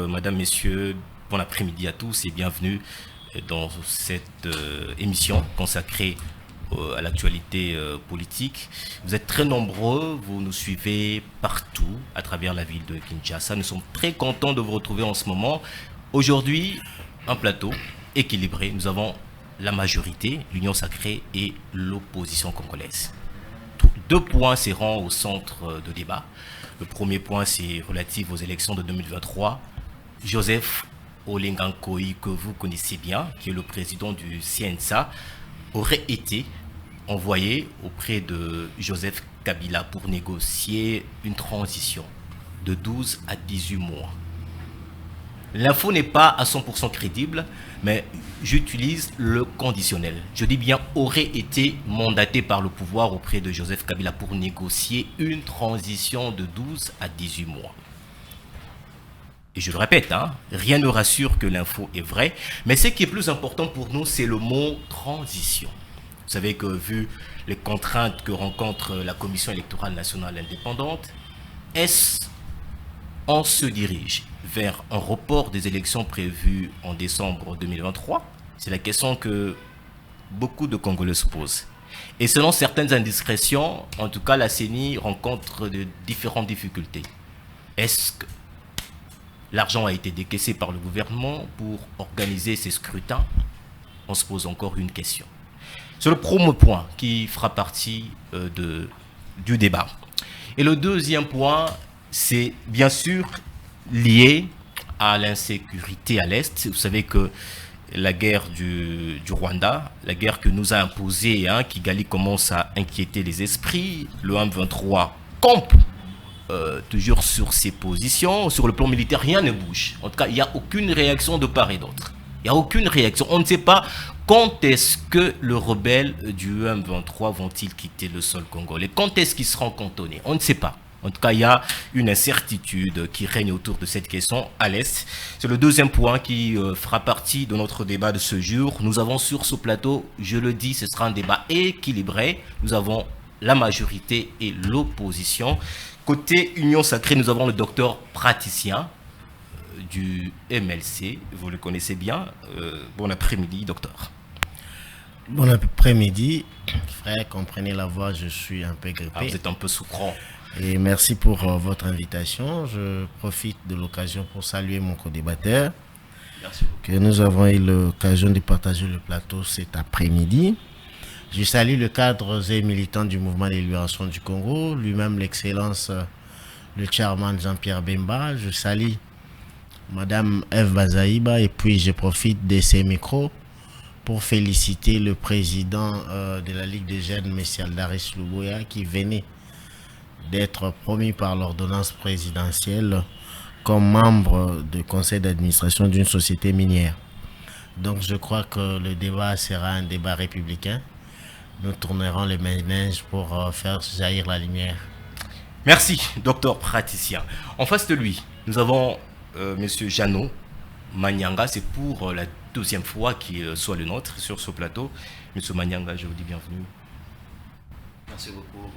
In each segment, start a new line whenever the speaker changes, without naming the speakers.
Madame, Messieurs, bon après-midi à tous et bienvenue dans cette émission consacrée à l'actualité politique. Vous êtes très nombreux, vous nous suivez partout à travers la ville de Kinshasa. Nous sommes très contents de vous retrouver en ce moment. Aujourd'hui, un plateau équilibré. Nous avons la majorité, l'Union sacrée et l'opposition congolaise. Deux points seront au centre de débat. Le premier point, c'est relatif aux élections de 2023. Joseph Olengankoy, que vous connaissez bien, qui est le président du CNSA, aurait été envoyé auprès de Joseph Kabila pour négocier une transition de 12 à 18 mois. L'info n'est pas à 100% crédible, mais j'utilise le conditionnel. Je dis bien aurait été mandaté par le pouvoir auprès de Joseph Kabila pour négocier une transition de 12 à 18 mois. Et je le répète, rien ne rassure que l'info est vraie, mais ce qui est plus important pour nous, c'est le mot transition. Vous savez que vu les contraintes que rencontre la Commission électorale nationale indépendante, est-ce on se dirige vers un report des élections prévues en décembre 2023? C'est la question que beaucoup de Congolais se posent. Et selon certaines indiscrétions, en tout cas la CENI rencontre de différentes difficultés. Est-ce que l'argent a été décaissé par le gouvernement pour organiser ces scrutins? On se pose encore une question. C'est le premier point qui fera partie du débat. Et le deuxième point, c'est bien sûr lié à l'insécurité à l'Est. Vous savez que la guerre du Rwanda, la guerre que nous a imposée, Kigali commence à inquiéter les esprits. Le M23 campe toujours sur ses positions. Sur le plan militaire, rien ne bouge. En tout cas, il n'y a aucune réaction de part et d'autre. Il n'y a aucune réaction. On ne sait pas quand est-ce que les rebelles du M23 vont-ils quitter le sol congolais. Quand est-ce qu'ils seront cantonnés? On ne sait pas. En tout cas, il y a une incertitude qui règne autour de cette question à l'Est. C'est le deuxième point qui fera partie de notre débat de ce jour. Nous avons sur ce plateau, je le dis, ce sera un débat équilibré. Nous avons la majorité et l'opposition. Côté Union sacrée, nous avons le docteur praticien du MLC. Vous le connaissez bien. Bon après-midi, docteur.
Bon après-midi. Frère, comprenez la voix, je suis un peu grippé.
Vous êtes un peu souffrant.
Et merci pour votre invitation. Je profite de l'occasion pour saluer mon co-débatteur.
Merci beaucoup.
Que nous avons eu l'occasion de partager le plateau cet après-midi. Je salue le cadre et militant du mouvement de libération du Congo, lui-même l'excellence, le chairman Jean-Pierre Bemba. Je salue Madame Eve Bazaïba et puis je profite de ces micros pour féliciter le président de la Ligue des jeunes, M. Aldaris Luboya, qui venait d'être promis par l'ordonnance présidentielle comme membre du conseil d'administration d'une société minière. Donc je crois que le débat sera un débat républicain. Nous tournerons les manèges pour faire jaillir la lumière.
Merci, docteur praticien. En face de lui, nous avons Monsieur Jeannot Manyanga. C'est pour la deuxième fois qu'il soit le nôtre sur ce plateau. Monsieur Manyanga, je vous dis bienvenue.
Merci beaucoup,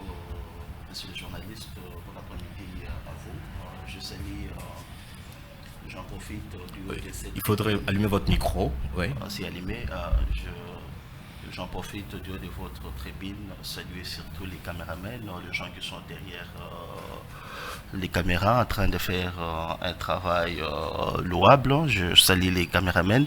monsieur le journaliste. Bon après-midi à vous. Je salue, j'en profite du haut de cette...
Il faudrait allumer votre micro. Oui.
C'est allumé. J'en profite du haut de votre tribune, saluer surtout les caméramans, les gens qui sont derrière les caméras en train de faire un travail louable. Je salue les caméramans.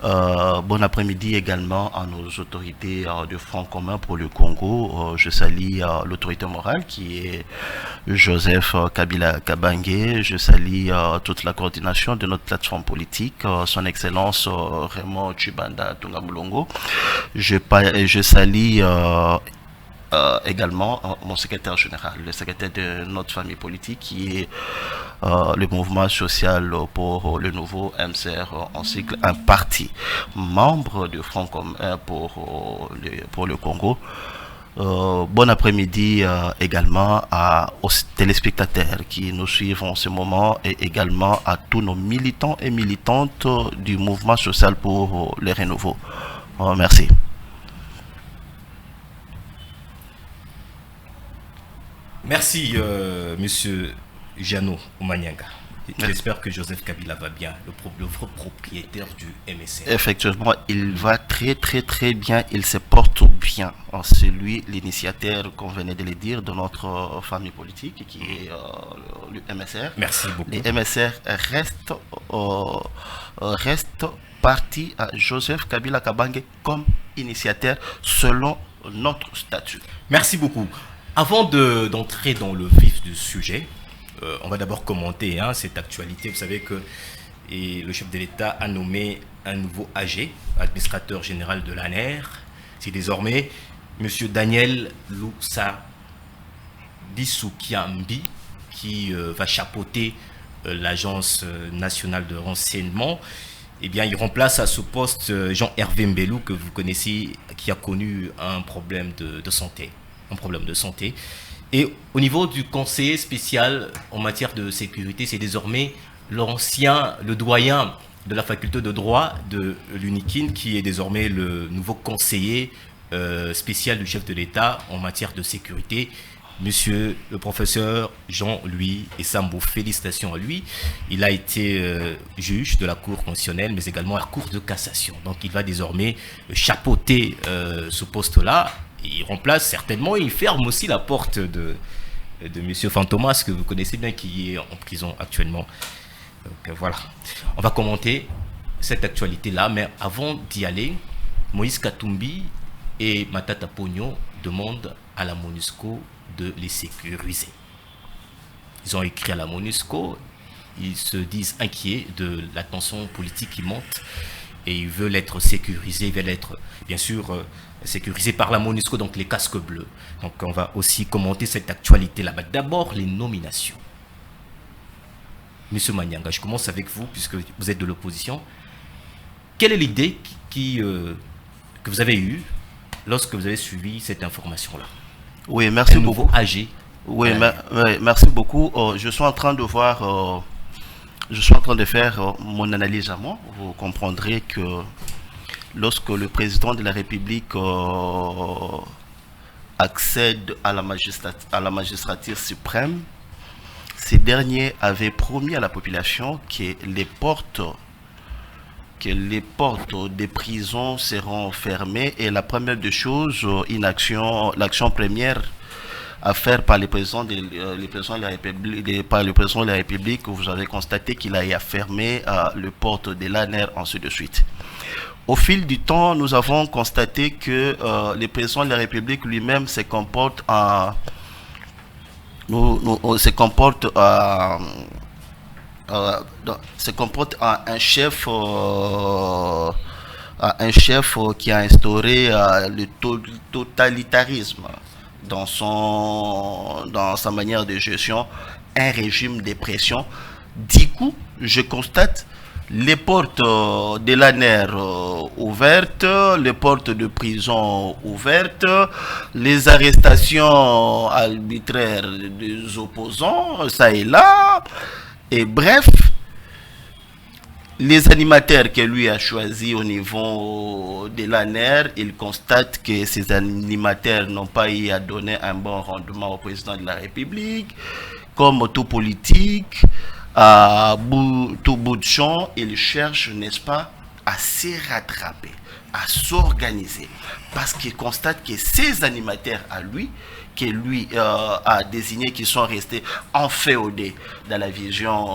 Bon après-midi également à nos autorités de Front commun pour le Congo. Je salue l'autorité morale qui est Joseph Kabila Kabange. Je salue toute la coordination de notre plateforme politique, son excellence Raymond Chibanda Tungabulongo. Je salue également mon secrétaire général, le secrétaire de notre famille politique qui est le mouvement social pour le nouveau MCR en cycle, un parti membre du Front commun pour le Congo. Bon après-midi également aux téléspectateurs qui nous suivent en ce moment et également à tous nos militants et militantes du mouvement social pour le renouveau. Merci.
Merci, monsieur Jeannot Manyanga. J'espère que Joseph Kabila va bien, le vrai propriétaire du MSR.
Effectivement, il va très très très bien, il se porte bien. C'est lui l'initiateur, qu'on venait de le dire, de notre famille politique qui est le MSR.
Merci beaucoup.
Les MSR restent parti à Joseph Kabila Kabange comme initiateur selon notre statut.
Merci beaucoup. Avant d'entrer dans le vif du sujet, on va d'abord commenter cette actualité. Vous savez que le chef de l'État a nommé un nouveau AG, administrateur général de l'ANER. C'est désormais M. Daniel Loussa Dissoukiambi qui va chapeauter l'Agence nationale de renseignement. Eh bien, il remplace à ce poste Jean-Hervé Mbelou, que vous connaissez, qui a connu un problème de santé. Et au niveau du conseiller spécial en matière de sécurité, c'est désormais le doyen de la faculté de droit de l'UNIKIN, qui est désormais le nouveau conseiller spécial du chef de l'État en matière de sécurité. Monsieur le professeur Jean-Louis Essambo, félicitations à lui. Il a été juge de la Cour constitutionnelle, mais également à la Cour de cassation. Donc il va désormais chapeauter ce poste-là. Il remplace certainement, il ferme aussi la porte de monsieur Fantomas, que vous connaissez bien, qui est en prison actuellement. Donc voilà, on va commenter cette actualité-là, mais avant d'y aller, Moïse Katumbi et Matata Pogno demandent à la MONUSCO de les sécuriser. Ils ont écrit à la MONUSCO, ils se disent inquiets de la tension politique qui monte et ils veulent être sécurisés, ils veulent être bien sûr sécurisés par la MONUSCO, donc les casques bleus. Donc on va aussi commenter cette actualité là-bas. D'abord les nominations. Monsieur Manyanga, je commence avec vous puisque vous êtes de l'opposition. Quelle est l'idée que vous avez eue lorsque vous avez suivi cette information-là?
Oui, merci beaucoup.
Nouveau AG.
Oui, merci beaucoup. Je suis en train de voir, je suis en train de faire mon analyse à moi. Vous comprendrez que lorsque le président de la République accède à la magistrature suprême, ces derniers avaient promis à la population que les portes des prisons seront fermées, et la première des choses, l'action première à faire par le président de la République, vous avez constaté qu'il a fermé les portes de l'ANER, ainsi de suite. Au fil du temps, nous avons constaté que le président de la République lui-même se comporte un chef qui a instauré le totalitarisme dans sa manière de gestion, un régime de pression. Du coup, je constate les portes de l'ANER ouvertes, les portes de prison ouvertes, les arrestations arbitraires des opposants, ça et là. Et bref, les animateurs que lui a choisis au niveau de l'ANER, il constate que ces animateurs n'ont pas eu à donner un bon rendement au président de la République. Comme tout politique, à tout bout de champ, il cherche, n'est-ce pas, à se rattraper, à s'organiser. Parce qu'il constate que ces animateurs à lui, que lui a désignés, qui sont restés enféodés dans la vision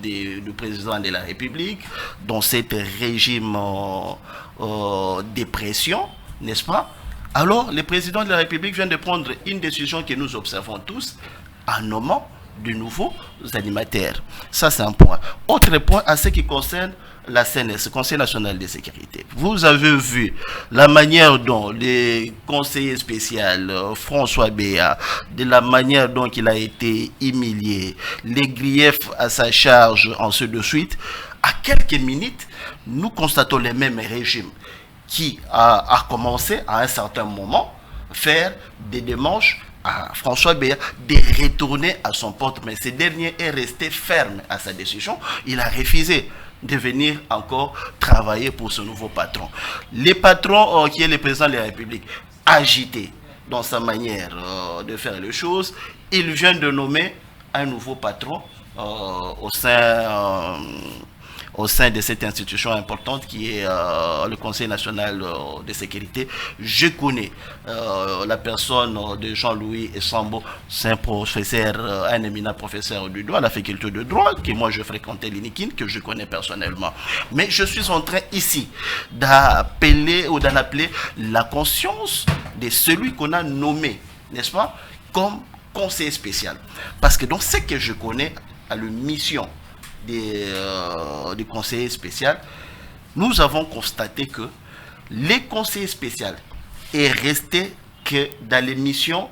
du président de la République, dans cet régime de pression, n'est-ce pas? Alors, le président de la République vient de prendre une décision que nous observons tous, en nommant de nouveaux animateurs. Ça, c'est un point. Autre point, à ce qui concerne la CNS, Conseil national de sécurité. Vous avez vu la manière dont le conseiller spécial François Béa, de la manière dont il a été humilié, les griefs à sa charge, ainsi de suite. À quelques minutes, nous constatons le même régime qui a commencé à un certain moment à faire des démarches à François Béa de retourner à son poste, mais ce dernier est resté ferme à sa décision. Il a refusé de venir encore travailler pour ce nouveau patron. Le patron qui est le président de la République, agité dans sa manière de faire les choses, il vient de nommer un nouveau patron au sein de cette institution importante qui est le Conseil national de sécurité. Je connais la personne de Jean-Louis Esambo, c'est un professeur, un éminent professeur du droit à la faculté de droit, que moi je fréquentais l'INIKIN, que je connais personnellement. Mais je suis en train ici d'appeler ou d'en appeler la conscience de celui qu'on a nommé, n'est-ce pas, comme conseiller spécial. Parce que dans ce que je connais à la mission des conseillers spéciaux, nous avons constaté que les conseillers spéciaux est resté que dans les missions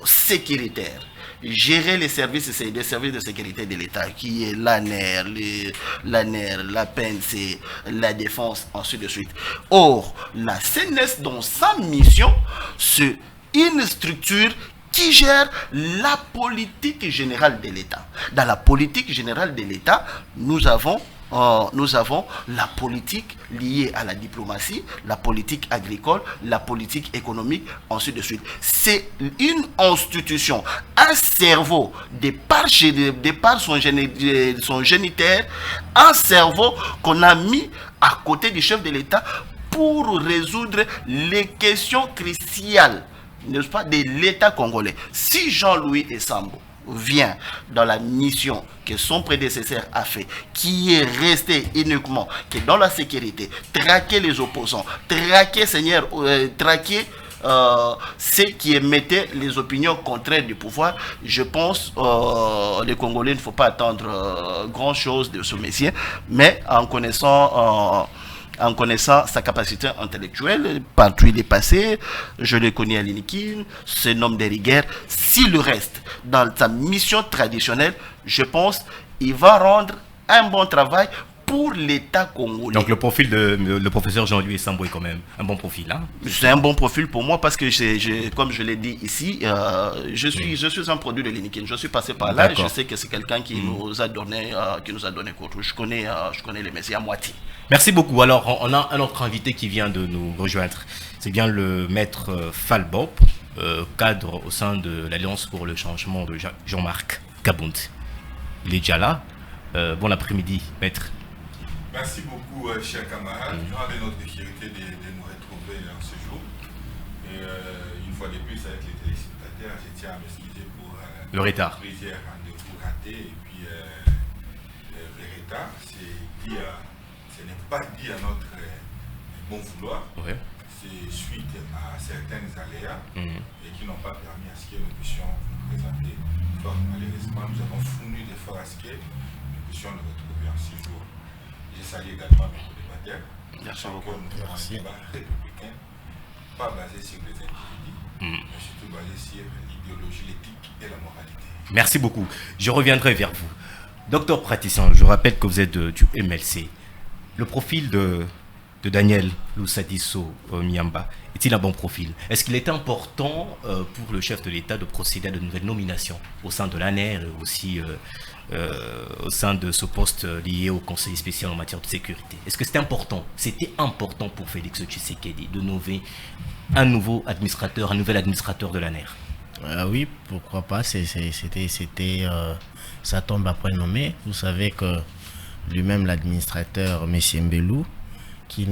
sécuritaires, gérer les services de sécurité de l'État, qui est l'ANER, la PNC, la défense, ainsi de suite. Or, la CNES, dans sa mission, c'est une structure qui gère la politique générale de l'État. Dans la politique générale de l'État, nous avons la politique liée à la diplomatie, la politique agricole, la politique économique, ainsi de suite. C'est une institution, un cerveau, de par son génitaire, un cerveau qu'on a mis à côté du chef de l'État pour résoudre les questions cruciales, n'est-ce pas, de l'État congolais. Si Jean-Louis Esambo vient dans la mission que son prédécesseur a fait, qui est resté uniquement que dans la sécurité, traquer les opposants, traquer ceux qui émettaient les opinions contraires du pouvoir, je pense les Congolais ne faut pas attendre grand chose de ce messier, mais en connaissant sa capacité intellectuelle, partout il est passé, je le connais à l'INIKIN, c'est un homme de rigueur. S'il reste dans sa mission traditionnelle, je pense qu'il va rendre un bon travail pour l'État congolais.
Donc le profil de le professeur Jean-Louis Esambo est quand même un bon profil, hein? C'est
un bon profil pour moi parce que, comme je l'ai dit ici, je suis un produit de l'INIKIN. Je suis passé par là et je sais que c'est quelqu'un qui nous a donné cours. Je connais les messieurs à moitié.
Merci beaucoup. Alors, on a un autre invité qui vient de nous rejoindre. C'est bien le maître Falbop, cadre au sein de l'Alliance pour le changement de Jean-Marc Kabound. Il est déjà là. Bon après-midi, maître.
Merci beaucoup, chers camarades. Grand de notre fierté de nous retrouver en ce jour. Et une fois de plus, avec les téléspectateurs, je tiens à m'excuser pour
le retard.
Plusieurs rendez-vous ratés. Et puis, le retard, ce n'est pas dit à notre bon vouloir.
Ouais.
C'est suite à certains aléas et qui n'ont pas permis à ce que nous puissions nous présenter. Fort malheureusement, nous avons fourni d'efforts à ce que nous puissions nous retrouver en ce jour. Je salue également notre débatteur.
Merci beaucoup.
Nous avons un débat républicain, pas basé sur les individus, mais surtout basé sur l'idéologie, l'éthique et la moralité.
Merci beaucoup. Je reviendrai vers vous. Docteur praticien, je rappelle que vous êtes du MLC. Le profil de Daniel Lusadiso Miamba est-il un bon profil? Est-ce qu'il est important pour le chef de l'État de procéder à de nouvelles nominations au sein de l'ANER et aussi au sein de ce poste lié au conseil spécial en matière de sécurité? Est-ce que c'était important pour Félix Tshisekedi de nommer un nouvel administrateur de l'ANER?
Oui, pourquoi pas, ça tombe après nommé. Vous savez que lui-même, l'administrateur, M. Mbelou, qui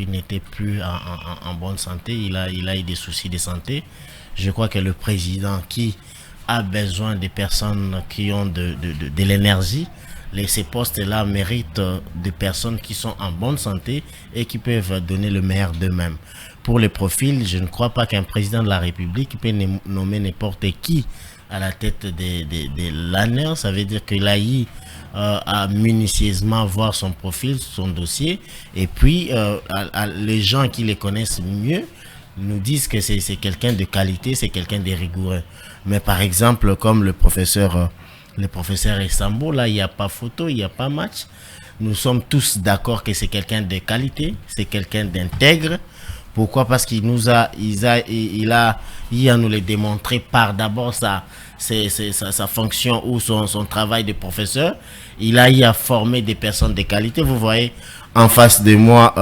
n'était plus en bonne santé, il a eu des soucis de santé. Je crois que le président qui a besoin des personnes qui ont de l'énergie, ces postes-là méritent des personnes qui sont en bonne santé et qui peuvent donner le meilleur d'eux-mêmes. Pour les profils, je ne crois pas qu'un président de la République peut nommer n'importe qui à la tête de l'ANER. Ça veut dire qu'il a eu à minutieusement voir son profil, son dossier, et puis les gens qui les connaissent mieux nous disent que c'est quelqu'un de qualité, c'est quelqu'un de rigoureux. Mais par exemple, comme le professeur Esambo, là, il n'y a pas photo, il n'y a pas match. Nous sommes tous d'accord que c'est quelqu'un de qualité, c'est quelqu'un d'intègre. Pourquoi? Parce qu'il a eu à nous le démontrer par d'abord sa fonction ou son travail de professeur. Il a eu à former des personnes de qualité. Vous voyez en face de moi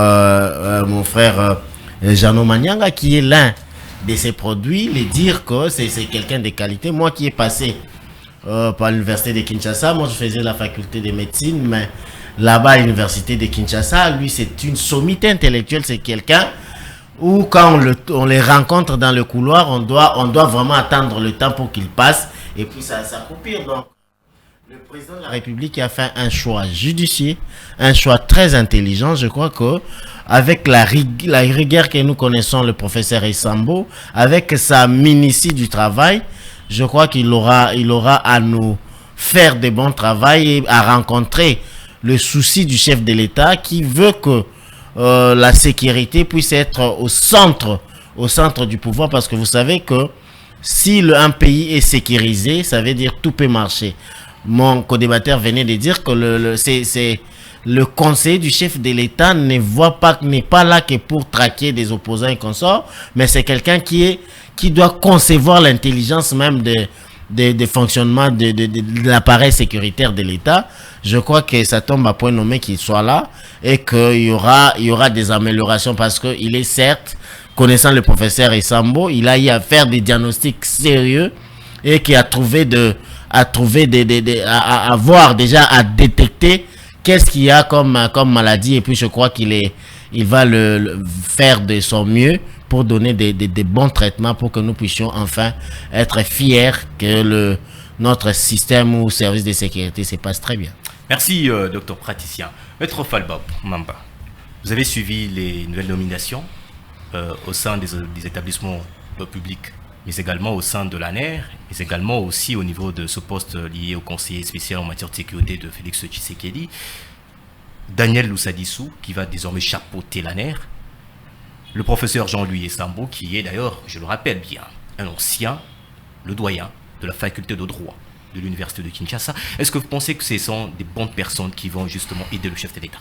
mon frère Jano Manyanga, qui est l'un de ses produits, les dire que c'est quelqu'un de qualité. Moi qui ai passé par l'université de Kinshasa. Moi, je faisais la faculté de médecine, mais là-bas, à l'université de Kinshasa, lui, c'est une sommité intellectuelle. C'est quelqu'un où, quand on les rencontre dans le couloir, on doit vraiment attendre le temps pour qu'il passe et puis ça s'accroupir. Donc, le président de la République a fait un choix judicieux, un choix très intelligent. Je crois que avec la rigueur que nous connaissons, le professeur Essambo, avec sa minutie du travail, je crois qu'il aura à nous faire de bons travail et à rencontrer le souci du chef de l'État qui veut que la sécurité puisse être au centre du pouvoir, parce que vous savez que si un pays est sécurisé, ça veut dire tout peut marcher. Mon co-débatteur venait de dire que le conseiller du chef de l'État n'est pas là que pour traquer des opposants et consorts, mais c'est quelqu'un qui doit concevoir l'intelligence même des fonctionnements de l'appareil sécuritaire de l'État. Je crois que ça tombe à point nommé qu'il soit là et qu'il y aura des améliorations, parce qu'il est certes, connaissant le professeur Essambo, il a eu à faire des diagnostics sérieux et qui a trouvé à voir déjà, à détecter qu'est-ce qu'il y a comme maladie, et puis je crois qu'il va le faire de son mieux pour donner des bons traitements pour que nous puissions enfin être fiers que notre système ou service de sécurité se passe très bien.
Merci, docteur praticien. Maître Falba Mamba, vous avez suivi les nouvelles nominations au sein des établissements publics, mais également au sein de l'ANER, mais également aussi au niveau de ce poste lié au conseiller spécial en matière de sécurité de Félix Tshisekedi, Daniel Lousadissou, qui va désormais chapeauter l'ANER, le professeur Jean-Louis Essambo, qui est d'ailleurs, je le rappelle bien, un ancien, le doyen de la faculté de droit de l'université de Kinshasa. Est-ce que vous pensez que ce sont des bonnes personnes qui vont justement aider le chef de l'État?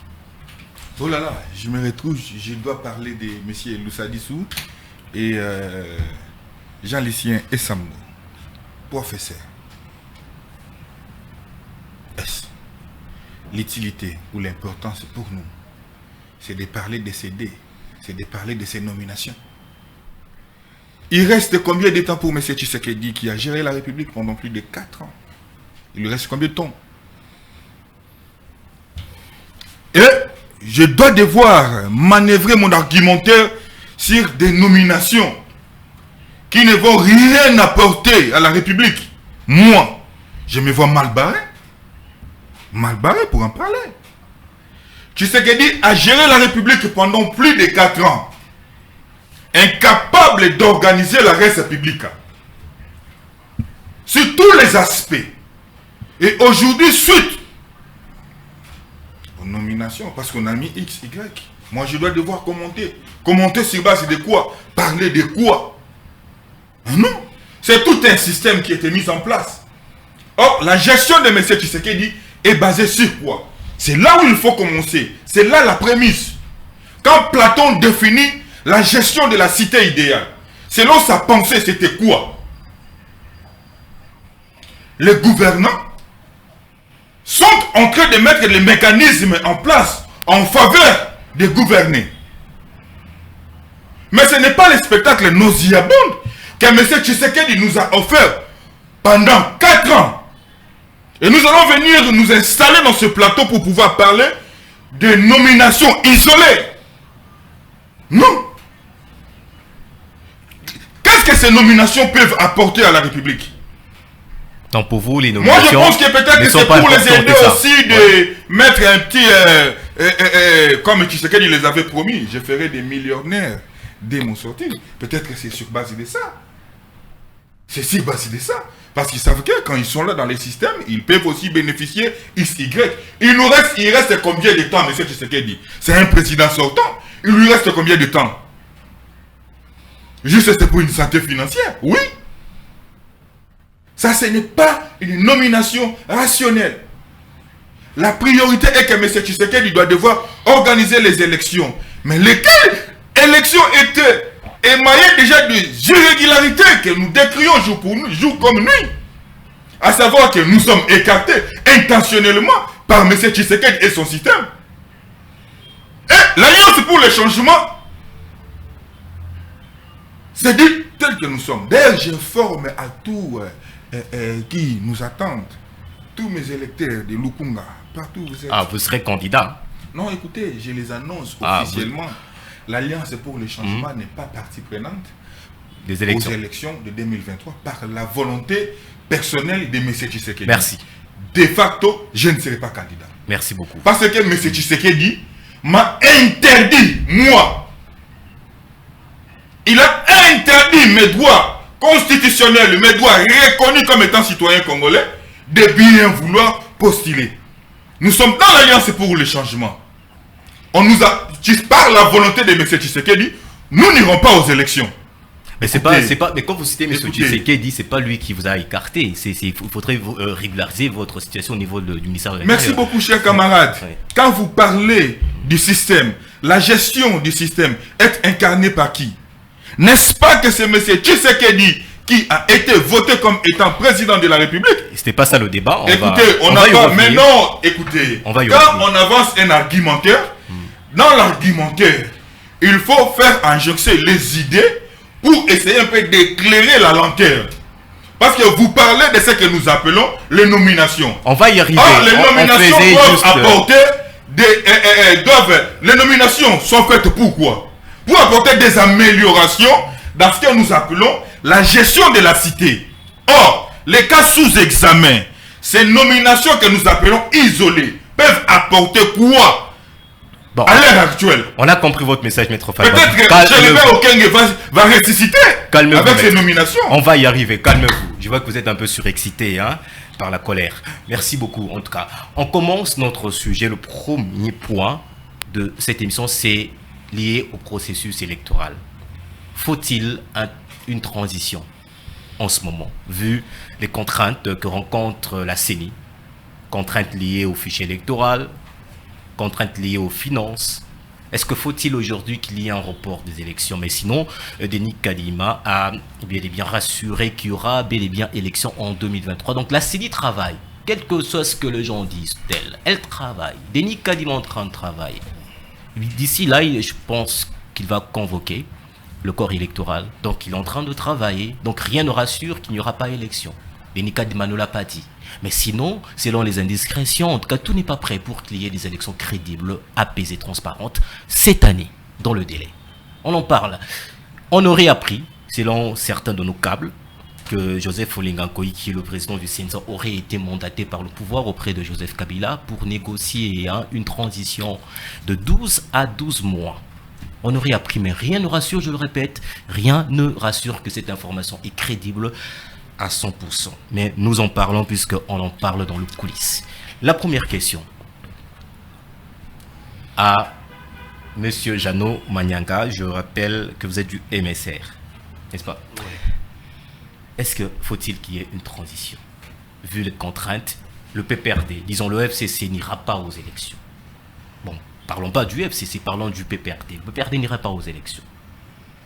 Oh là là, je me retrouve, je dois parler de M. Lousadissou et Jean-Lucien Essambo, professeur. Est-ce l'utilité ou l'importance pour nous, c'est de parler de ces dés, c'est de parler de ces nominations. Il reste combien de temps pour M. Tshisekedi qui a géré la République pendant plus de 4 ans? Il lui reste combien de temps? Et je dois devoir manœuvrer mon argumentaire sur des nominations qui ne vont rien apporter à la République. Moi, je me vois mal barré pour en parler. Tshisekedi a géré la République pendant plus de 4 ans, incapable d'organiser la res publica sur tous les aspects. Et aujourd'hui, suite aux nominations, parce qu'on a mis X, Y, moi je dois devoir commenter. Commenter sur base de quoi? Parler de quoi? Non, c'est tout un système qui a été mis en place. Or, la gestion de M. Tshisekedi est basée sur quoi? C'est là où il faut commencer. C'est là la prémisse. Quand Platon définit la gestion de la cité idéale, selon sa pensée, c'était quoi? Les gouvernants sont en train de mettre les mécanismes en place en faveur des gouvernés. Mais ce n'est pas le spectacle nauséabond que M. Tshisekedi nous a offert pendant 4 ans. Et nous allons venir nous installer dans ce plateau pour pouvoir parler de nominations isolées. Non. Qu'est-ce que ces nominations peuvent apporter à la République?
Donc pour vous, les nominations...
Moi je pense que peut-être que c'est pour les aider aussi de mettre un petit... comme Tshisekedi les avait promis, je ferai des millionnaires dès mon sortie. Peut-être que c'est sur base de ça. C'est sur base de ça. Parce qu'ils savent que quand ils sont là dans les systèmes, ils peuvent aussi bénéficier XY. Il reste combien de temps, M. Tshisekedi? C'est un président sortant. Il lui reste combien de temps? Juste c'est pour une santé financière? Oui. Ça, ce n'est pas une nomination rationnelle. La priorité est que M. Tshisekedi doit devoir organiser les élections. Mais lesquelles élections étaient émaillées déjà de irrégularités que nous décrions jour comme nuit. À savoir que nous sommes écartés intentionnellement par M. Tshisekedi et son système. Et l'Alliance pour le changement, c'est dit tel que nous sommes. D'ailleurs, j'informe à tous qui nous attendent. Tous mes électeurs de Lukunga, partout où vous êtes.
Ah, vous serez candidat?
Non, écoutez, je les annonce officiellement. L'Alliance pour le changement n'est pas partie prenante
des
aux élections de 2023 par la volonté personnelle de M. Tshisekedi.
Merci.
De facto, je ne serai pas candidat.
Merci beaucoup.
Parce que M. Tshisekedi m'a interdit, moi. Il a interdit mes droits constitutionnels, mes droits reconnus comme étant citoyen congolais, de bien vouloir postuler. Nous sommes dans l'Alliance pour le changement. On nous a, par la volonté de M. Tshisekedi, nous n'irons pas aux élections.
Mais mais quand vous citez M. Tshisekedi, c'est pas lui qui vous a écarté. Il faudrait régulariser votre situation au niveau du ministère de l'Intérieur.
Merci beaucoup, chers camarades. Oui. Quand vous parlez du système, la gestion du système est incarnée par qui? N'est-ce pas que c'est M. Tshisekedi qui a été voté comme étant président de la République?
C'était pas ça le débat.
Écoutez, quand on avance un argumentaire, dans l'argumentaire, il faut faire injecter les idées pour essayer un peu d'éclairer la lanterne. Parce que vous parlez de ce que nous appelons les nominations.
On va y arriver.
Les nominations les nominations sont faites pour quoi? Pour apporter des améliorations dans ce que nous appelons la gestion de la cité. Or, les cas sous examen, ces nominations que nous appelons isolées, peuvent apporter quoi? Bon, à l'heure actuelle.
On a compris votre message, Maître Falba.
Peut-être que Jalibert Okenge va ressusciter avec ces nominations.
On va y arriver, calmez-vous. Je vois que vous êtes un peu surexcité par la colère. Merci beaucoup, en tout cas. On commence notre sujet. Le premier point de cette émission, c'est lié au processus électoral. Faut-il une transition en ce moment, vu les contraintes que rencontre la CENI, contraintes liées au fichier électoral, contraintes liées aux finances? Est-ce que faut-il aujourd'hui qu'il y ait un report des élections? Mais sinon, Denis Kadima a bel et bien rassuré qu'il y aura bel et bien élection en 2023. Donc la CENI travaille, quel que soit ce que les gens disent d'elle. Elle travaille. Denis Kadima est en train de travailler. D'ici là, je pense qu'il va convoquer le corps électoral. Donc il est en train de travailler. Donc rien ne rassure qu'il n'y aura pas élection. Denis Kadima ne l'a pas dit. Mais sinon, selon les indiscrétions, en tout cas, tout n'est pas prêt pour qu'il y ait des élections crédibles, apaisées, transparentes, cette année, dans le délai. On en parle. On aurait appris, selon certains de nos câbles, que Joseph Olenga Nkoyi, qui est le président du CNSA, aurait été mandaté par le pouvoir auprès de Joseph Kabila pour négocier une transition de 12 à 12 mois. On aurait appris, mais rien ne rassure, je le répète, rien ne rassure que cette information est crédible à 100%. Mais nous en parlons puisqu'on en parle dans le coulisses. La première question à Monsieur Jeannot Manyanga, je rappelle que vous êtes du MSR, n'est-ce pas? Oui. Est-ce que faut-il qu'il y ait une transition? Vu les contraintes, le PPRD, disons le FCC n'ira pas aux élections. Bon, parlons pas du FCC, parlons du PPRD. Le PPRD n'ira pas aux élections,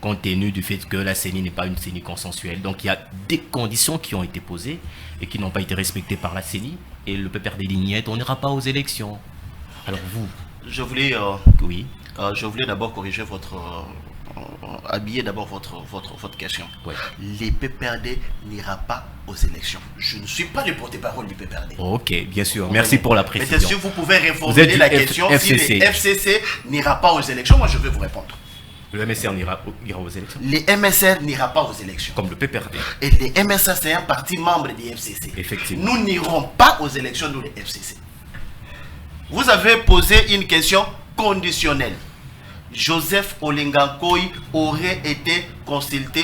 compte tenu du fait que la CENI n'est pas une CENI consensuelle. Donc il y a des conditions qui ont été posées et qui n'ont pas été respectées par la CENI. Et le PPRD lignette, on n'ira pas aux élections. Alors vous?
Je voulais,
oui.
Je voulais d'abord corriger habiller d'abord votre question.
Ouais.
Les PPRD n'ira pas aux élections. Je ne suis pas le porte-parole du PPRD.
Ok, bien sûr. Merci pour la précision.
Mais si vous pouvez reformuler la question,
FCC.
Si les FCC n'ira pas aux élections, moi je vais vous répondre.
Le MSR ira aux élections.
Les MSR n'ira pas aux élections.
Comme le PPRD.
Et les MSR, c'est un parti membre des FCC.
Effectivement.
Nous n'irons pas aux élections, nous les FCC. Vous avez posé une question conditionnelle. Joseph Olenga Nkoyi aurait été consulté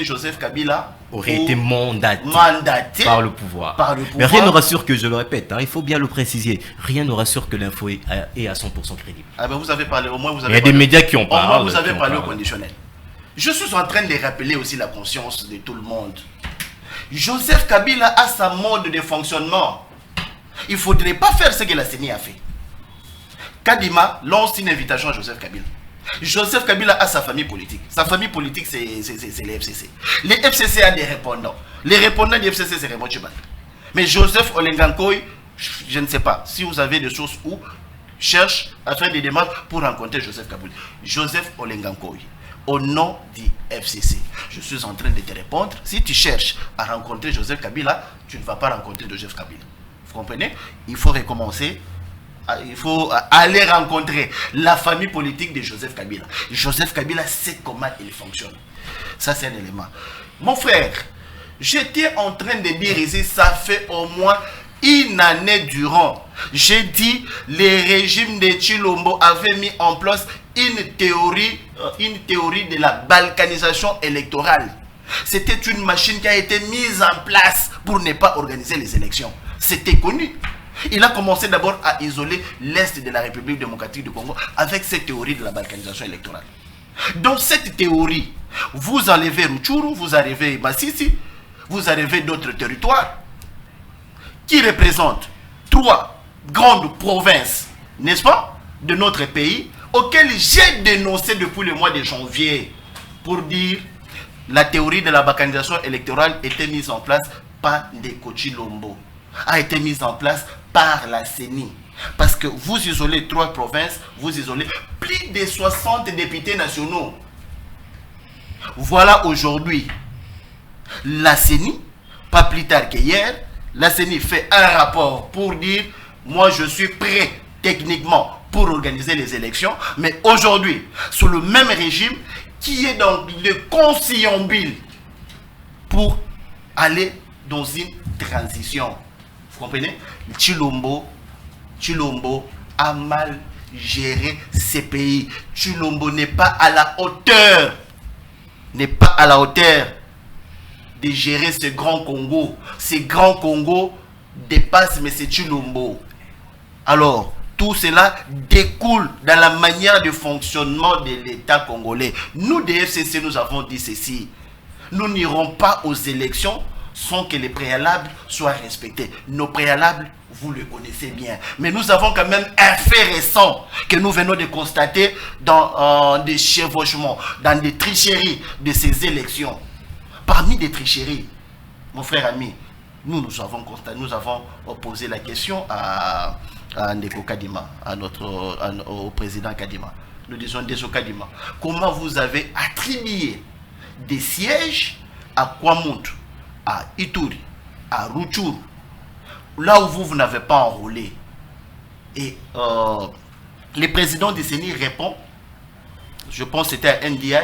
Joseph Kabila
aurait été mandaté par le pouvoir. Mais rien ne rassure que, je le répète, il faut bien le préciser, rien ne rassure que l'info est à 100% crédible.
Ah ben vous avez parlé, au moins vous avez
Il y a des médias qui ont parlé.
Au moins vous avez parlé au conditionnel. Je suis en train de rappeler aussi la conscience de tout le monde. Joseph Kabila a sa mode de fonctionnement. Il ne faudrait pas faire ce que la CENI a fait. Kadima lance une invitation à Joseph Kabila. Joseph Kabila a sa famille politique. Sa famille politique, c'est les FCC. Les FCC a des répondants. Les répondants des FCC, c'est Raymond Tchiban. Mais Joseph Olenga Nkoyi, je ne sais pas si vous avez des sources où cherche à faire des démarches pour rencontrer Joseph Kabila. Joseph Olenga Nkoyi, au nom du FCC. Je suis en train de te répondre. Si tu cherches à rencontrer Joseph Kabila, tu ne vas pas rencontrer Joseph Kabila. Vous comprenez? Il faut recommencer. Il faut aller rencontrer la famille politique de Joseph Kabila. Joseph Kabila sait comment il fonctionne. Ça, c'est un élément. Mon frère, j'étais en train de dire ici, ça fait au moins une année durant. J'ai dit, les régimes de Tshilombo avaient mis en place une théorie de la balkanisation électorale. C'était une machine qui a été mise en place pour ne pas organiser les élections. C'était connu. Il a commencé d'abord à isoler l'Est de la République démocratique du Congo avec cette théorie de la balkanisation électorale. Dans cette théorie, vous enlevez Rutshuru, vous enlevez Masisi, vous enlevez d'autres territoires qui représentent 3 grandes provinces, n'est-ce pas, de notre pays, auxquelles j'ai dénoncé depuis le mois de janvier pour dire la théorie de la balkanisation électorale était mise en place par Ndeko Tshilombo, a été mise en place par la CENI. Parce que vous isolez 3 provinces, vous isolez plus de 60 députés nationaux. Voilà aujourd'hui la CENI, pas plus tard qu'hier, la CENI fait un rapport pour dire moi je suis prêt techniquement pour organiser les élections, mais aujourd'hui, sous le même régime qui est dans le conciliabule pour aller dans une transition. Vous comprenez? Tshilombo a mal géré ces pays. Tshilombo n'est pas à la hauteur. N'est pas à la hauteur de gérer ce grand Congo. Ce grand Congo dépasse M. Tshilombo. Alors, tout cela découle dans la manière de fonctionnement de l'État congolais. Nous, des FCC, nous avons dit ceci. Nous n'irons pas aux élections sans que les préalables soient respectés. Nos préalables, vous le connaissez bien. Mais nous avons quand même un fait récent que nous venons de constater dans des chevauchements, dans des tricheries de ces élections. Parmi des tricheries, mon frère ami, nous avons posé la question à Ndeko Kadima, au président Kadima. Nous disons Ndeko Kadima, comment vous avez attribué des sièges à Kwamuntu, à Ituri, à Rutshuru, là où vous n'avez pas enrôlé? Et le président de CENI répond, je pense que c'était à NDI,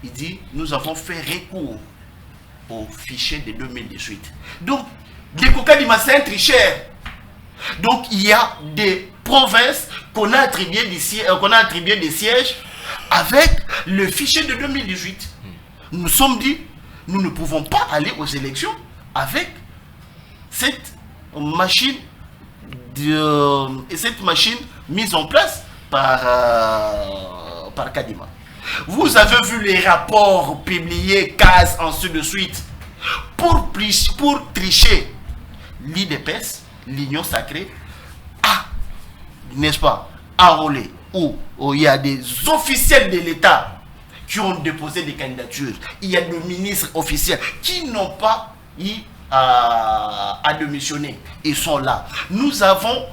il dit, nous avons fait recours au fichier de 2018. Donc, Ndeko Kadima, c'est un tricheur. Donc, il y a des provinces qu'on a attribué des sièges avec le fichier de 2018. Nous nous sommes dit, nous ne pouvons pas aller aux élections avec cette machine mise en place par Kadima. Vous avez vu les rapports publiés, CAS, ainsi de suite, pour tricher l'IDPS, l'Union Sacrée, n'est-ce pas, enrôlé, où il y a des officiels de l'État qui ont déposé des candidatures. Il y a des ministres officiels qui n'ont pas eu à démissionner. Ils sont là. Nous avons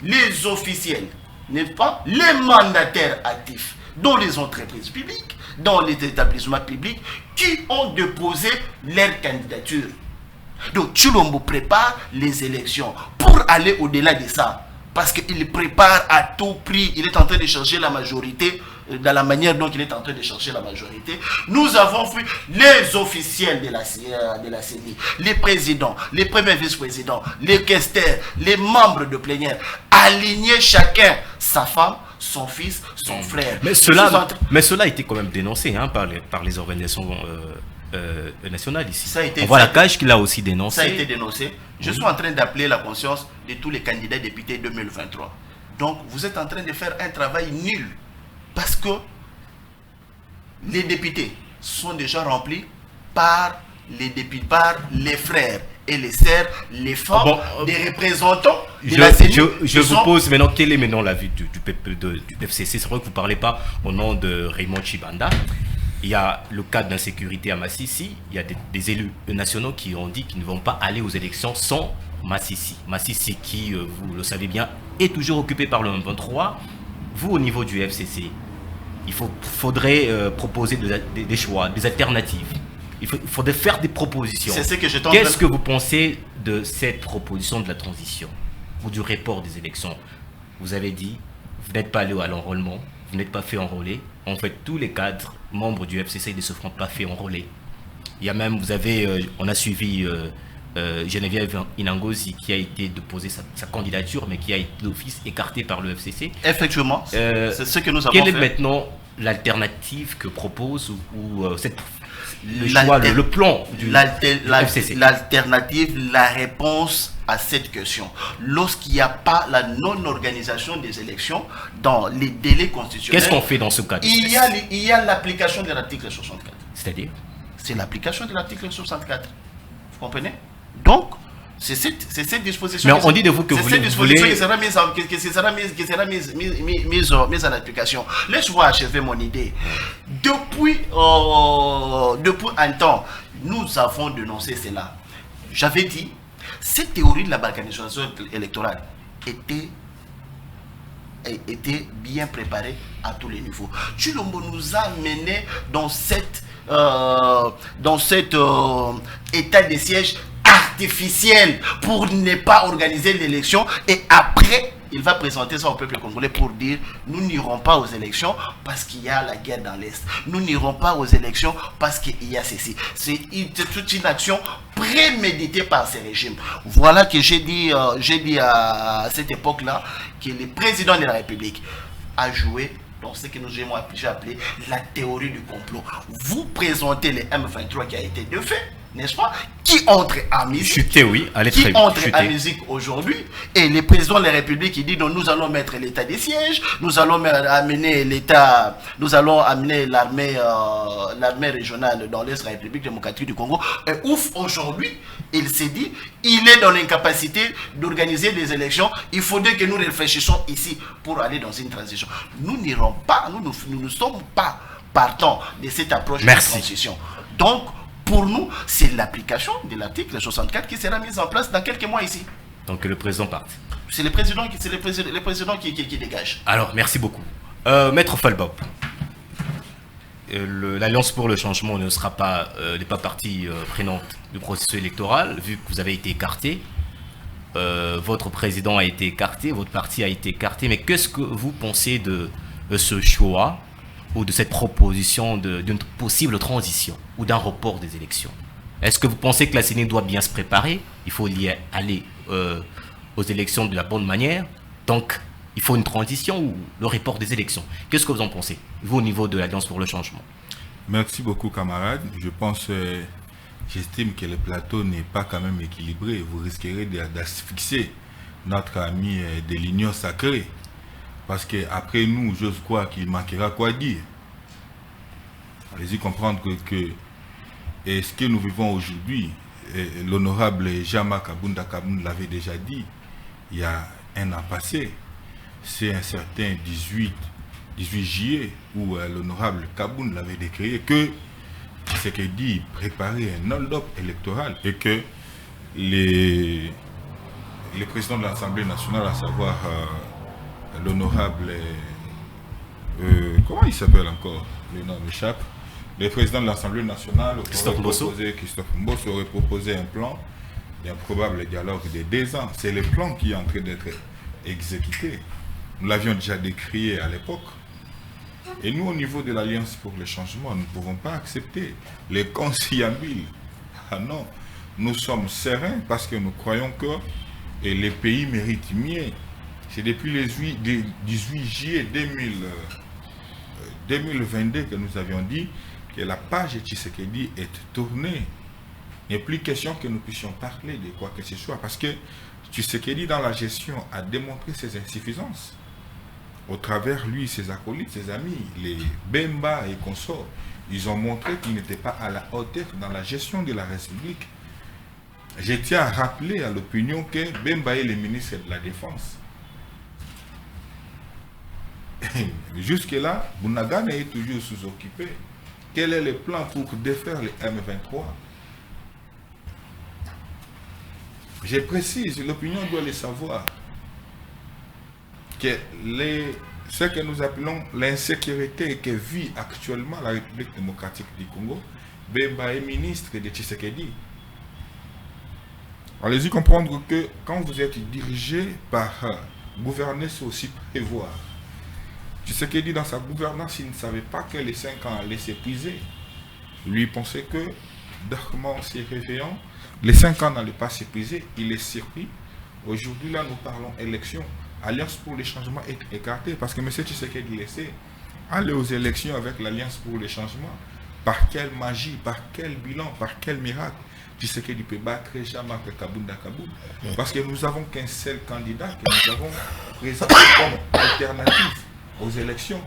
les officiels, n'est-ce pas, les mandataires actifs dans les entreprises publiques, dans les établissements publics, qui ont déposé leur candidature. Donc Tshilombo prépare les élections pour aller au-delà de ça. Parce qu'il prépare à tout prix, il est en train de chercher la majorité, dans la manière dont il est en train de chercher la majorité. Nous avons vu les officiels de la CENI, les présidents, les premiers vice-présidents, les questeurs, les membres de plénière, aligner chacun sa femme, son fils, son frère.
Mais cela a été quand même dénoncé par les organisations nationales ici. On voit la CAGE qui l'a aussi dénoncé.
Ça a été dénoncé. Je suis en train d'appeler la conscience de tous les candidats députés 2023. Donc, vous êtes en train de faire un travail nul. Parce que les députés sont déjà remplis par les frères et les sœurs, les femmes, des représentants de la CENI.
Je vous pose maintenant, quel est maintenant l'avis du FCC? C'est vrai que vous ne parlez pas au nom de Raymond Tshibanda. Il y a le cas d'insécurité à Masisi. Il y a des élus nationaux qui ont dit qu'ils ne vont pas aller aux élections sans Masisi. Masisi qui, vous le savez bien, est toujours occupé par le M23. Vous, au niveau du FCC, faudrait proposer des choix, des alternatives. Il faudrait faire des propositions.
C'est ce que je tente.
Qu'est-ce que vous pensez de cette proposition de la transition ou du report des élections? Vous avez dit, vous n'êtes pas allé à l'enrôlement, vous n'êtes pas fait enrôler. En fait, tous les cadres membres du FCC ne se feront pas fait enrôler. Il y a même, on a suivi Geneviève Inangozi qui a été déposé sa candidature, mais qui a été d'office écartée par le FCC.
Effectivement, c'est ce que nous avons
fait. Quelle est maintenant l'alternative que propose le plan du FCC?
L'alternative, la réponse à cette question. Lorsqu'il n'y a pas la non-organisation des élections dans les délais constitutionnels,
qu'est-ce qu'on fait dans ce cas?
Il y a l'application de l'article 64.
C'est-à-dire?
C'est l'application de l'article 64. Vous comprenez? Donc, c'est cette disposition.
Mais on dit de vous que vous voulez...
qui sera mise en application. Laisse-moi achever mon idée. Depuis un temps, nous avons dénoncé cela. J'avais dit, cette théorie de la balkanisation électorale était bien préparée à tous les niveaux. Tshilombo nous a menés dans cet état de siège artificiel pour ne pas organiser l'élection, et après il va présenter ça au peuple congolais pour dire nous n'irons pas aux élections parce qu'il y a la guerre dans l'Est, nous n'irons pas aux élections parce qu'il y a ceci. C'est toute une action préméditée par ces régimes. Voilà que j'ai dit à cette époque-là que le président de la République a joué dans ce que nous avons appelé la théorie du complot. Vous présentez les M23 qui a été de fait, n'est-ce pas, qui entre en musique, aujourd'hui, et le président de la République qui dit donc nous allons mettre l'état des sièges, nous allons amener l'armée régionale dans l'Est de la République démocratique du Congo. Et ouf, aujourd'hui, il s'est dit, il est dans l'incapacité d'organiser des élections, il faudrait que nous réfléchissions ici pour aller dans une transition. Nous n'irons pas, nous ne sommes pas partants de cette approche de transition. Donc, pour nous, c'est l'application de l'article 64 qui sera mise en place dans quelques mois ici.
Donc que le président parte.
C'est le président qui dégage.
Alors, merci beaucoup. Maître Falbop, l'Alliance pour le changement n'est pas partie prenante du processus électoral, vu que vous avez été écarté. Votre président a été écarté, votre parti a été écarté. Mais qu'est-ce que vous pensez de ce choix ou de cette proposition d'une possible transition ou d'un report des élections? Est-ce que vous pensez que la CENI doit bien se préparer? Il faut y aller aux élections de la bonne manière. Donc, il faut une transition ou le report des élections. Qu'est-ce que vous en pensez, vous, au niveau de l'Alliance pour le changement?
Merci beaucoup, camarades. J'estime que le plateau n'est pas quand même équilibré. Vous risquerez d'asphyxier notre ami de l'Union sacrée. Parce qu'après nous, j'ose croire qu'il manquera quoi dire. Allez-y comprendre que ce que nous vivons aujourd'hui, l'honorable Jama Kabunda Kaboun l'avait déjà dit il y a un an passé. C'est un certain 18 juillet où l'honorable Kaboun l'avait décrété que ce qu'il dit, préparer un hold-up électoral et que les présidents de l'Assemblée nationale, à savoir l'honorable, comment il s'appelle encore, le nom m'échappe, le président de l'Assemblée nationale, Christophe Mbosso, aurait proposé un plan d'un probable dialogue de 2 ans. C'est le plan qui est en train d'être exécuté. Nous l'avions déjà décrié à l'époque. Et nous, au niveau de l'Alliance pour le changement, nous ne pouvons pas accepter les conciliabiles. Ah non, nous sommes sereins parce que nous croyons que les pays méritent mieux. C'est depuis le 18 juillet 2022 que nous avions dit que la page Tshisekedi est tournée. Il n'est plus question que nous puissions parler de quoi que ce soit parce que Tshisekedi, dans la gestion, a démontré ses insuffisances. Au travers, lui, ses acolytes, ses amis, les Bemba et consorts, ils ont montré qu'ils n'étaient pas à la hauteur dans la gestion de la République. Je tiens à rappeler à l'opinion que Bemba est le ministre de la Défense. Jusque-là, Bunagana est toujours sous-occupé. Quel est le plan pour défaire les M23? Je précise, l'opinion doit le savoir, que ce que nous appelons l'insécurité que vit actuellement la République démocratique du Congo, Bemba est ministre de Tshisekedi. Allez-y comprendre que quand vous êtes dirigé par gouverner, c'est aussi prévoir. Tshisekedi, dans sa gouvernance, il ne savait pas que les 5 ans allaient s'épuiser. Lui pensait que, dormant, s'y réveillant, les 5 ans n'allaient pas s'épuiser. Il est surpris. Aujourd'hui, là, nous parlons élection. Alliance pour les changements est écartée parce que M. Tshisekedi laissait aller aux élections avec l'Alliance pour les changements. Par quelle magie, par quel bilan, par quel miracle Tshisekedi peut battre Jean-Marc Kabounda Kaboul. Parce que nous n'avons qu'un seul candidat que nous avons présenté comme alternative aux élections.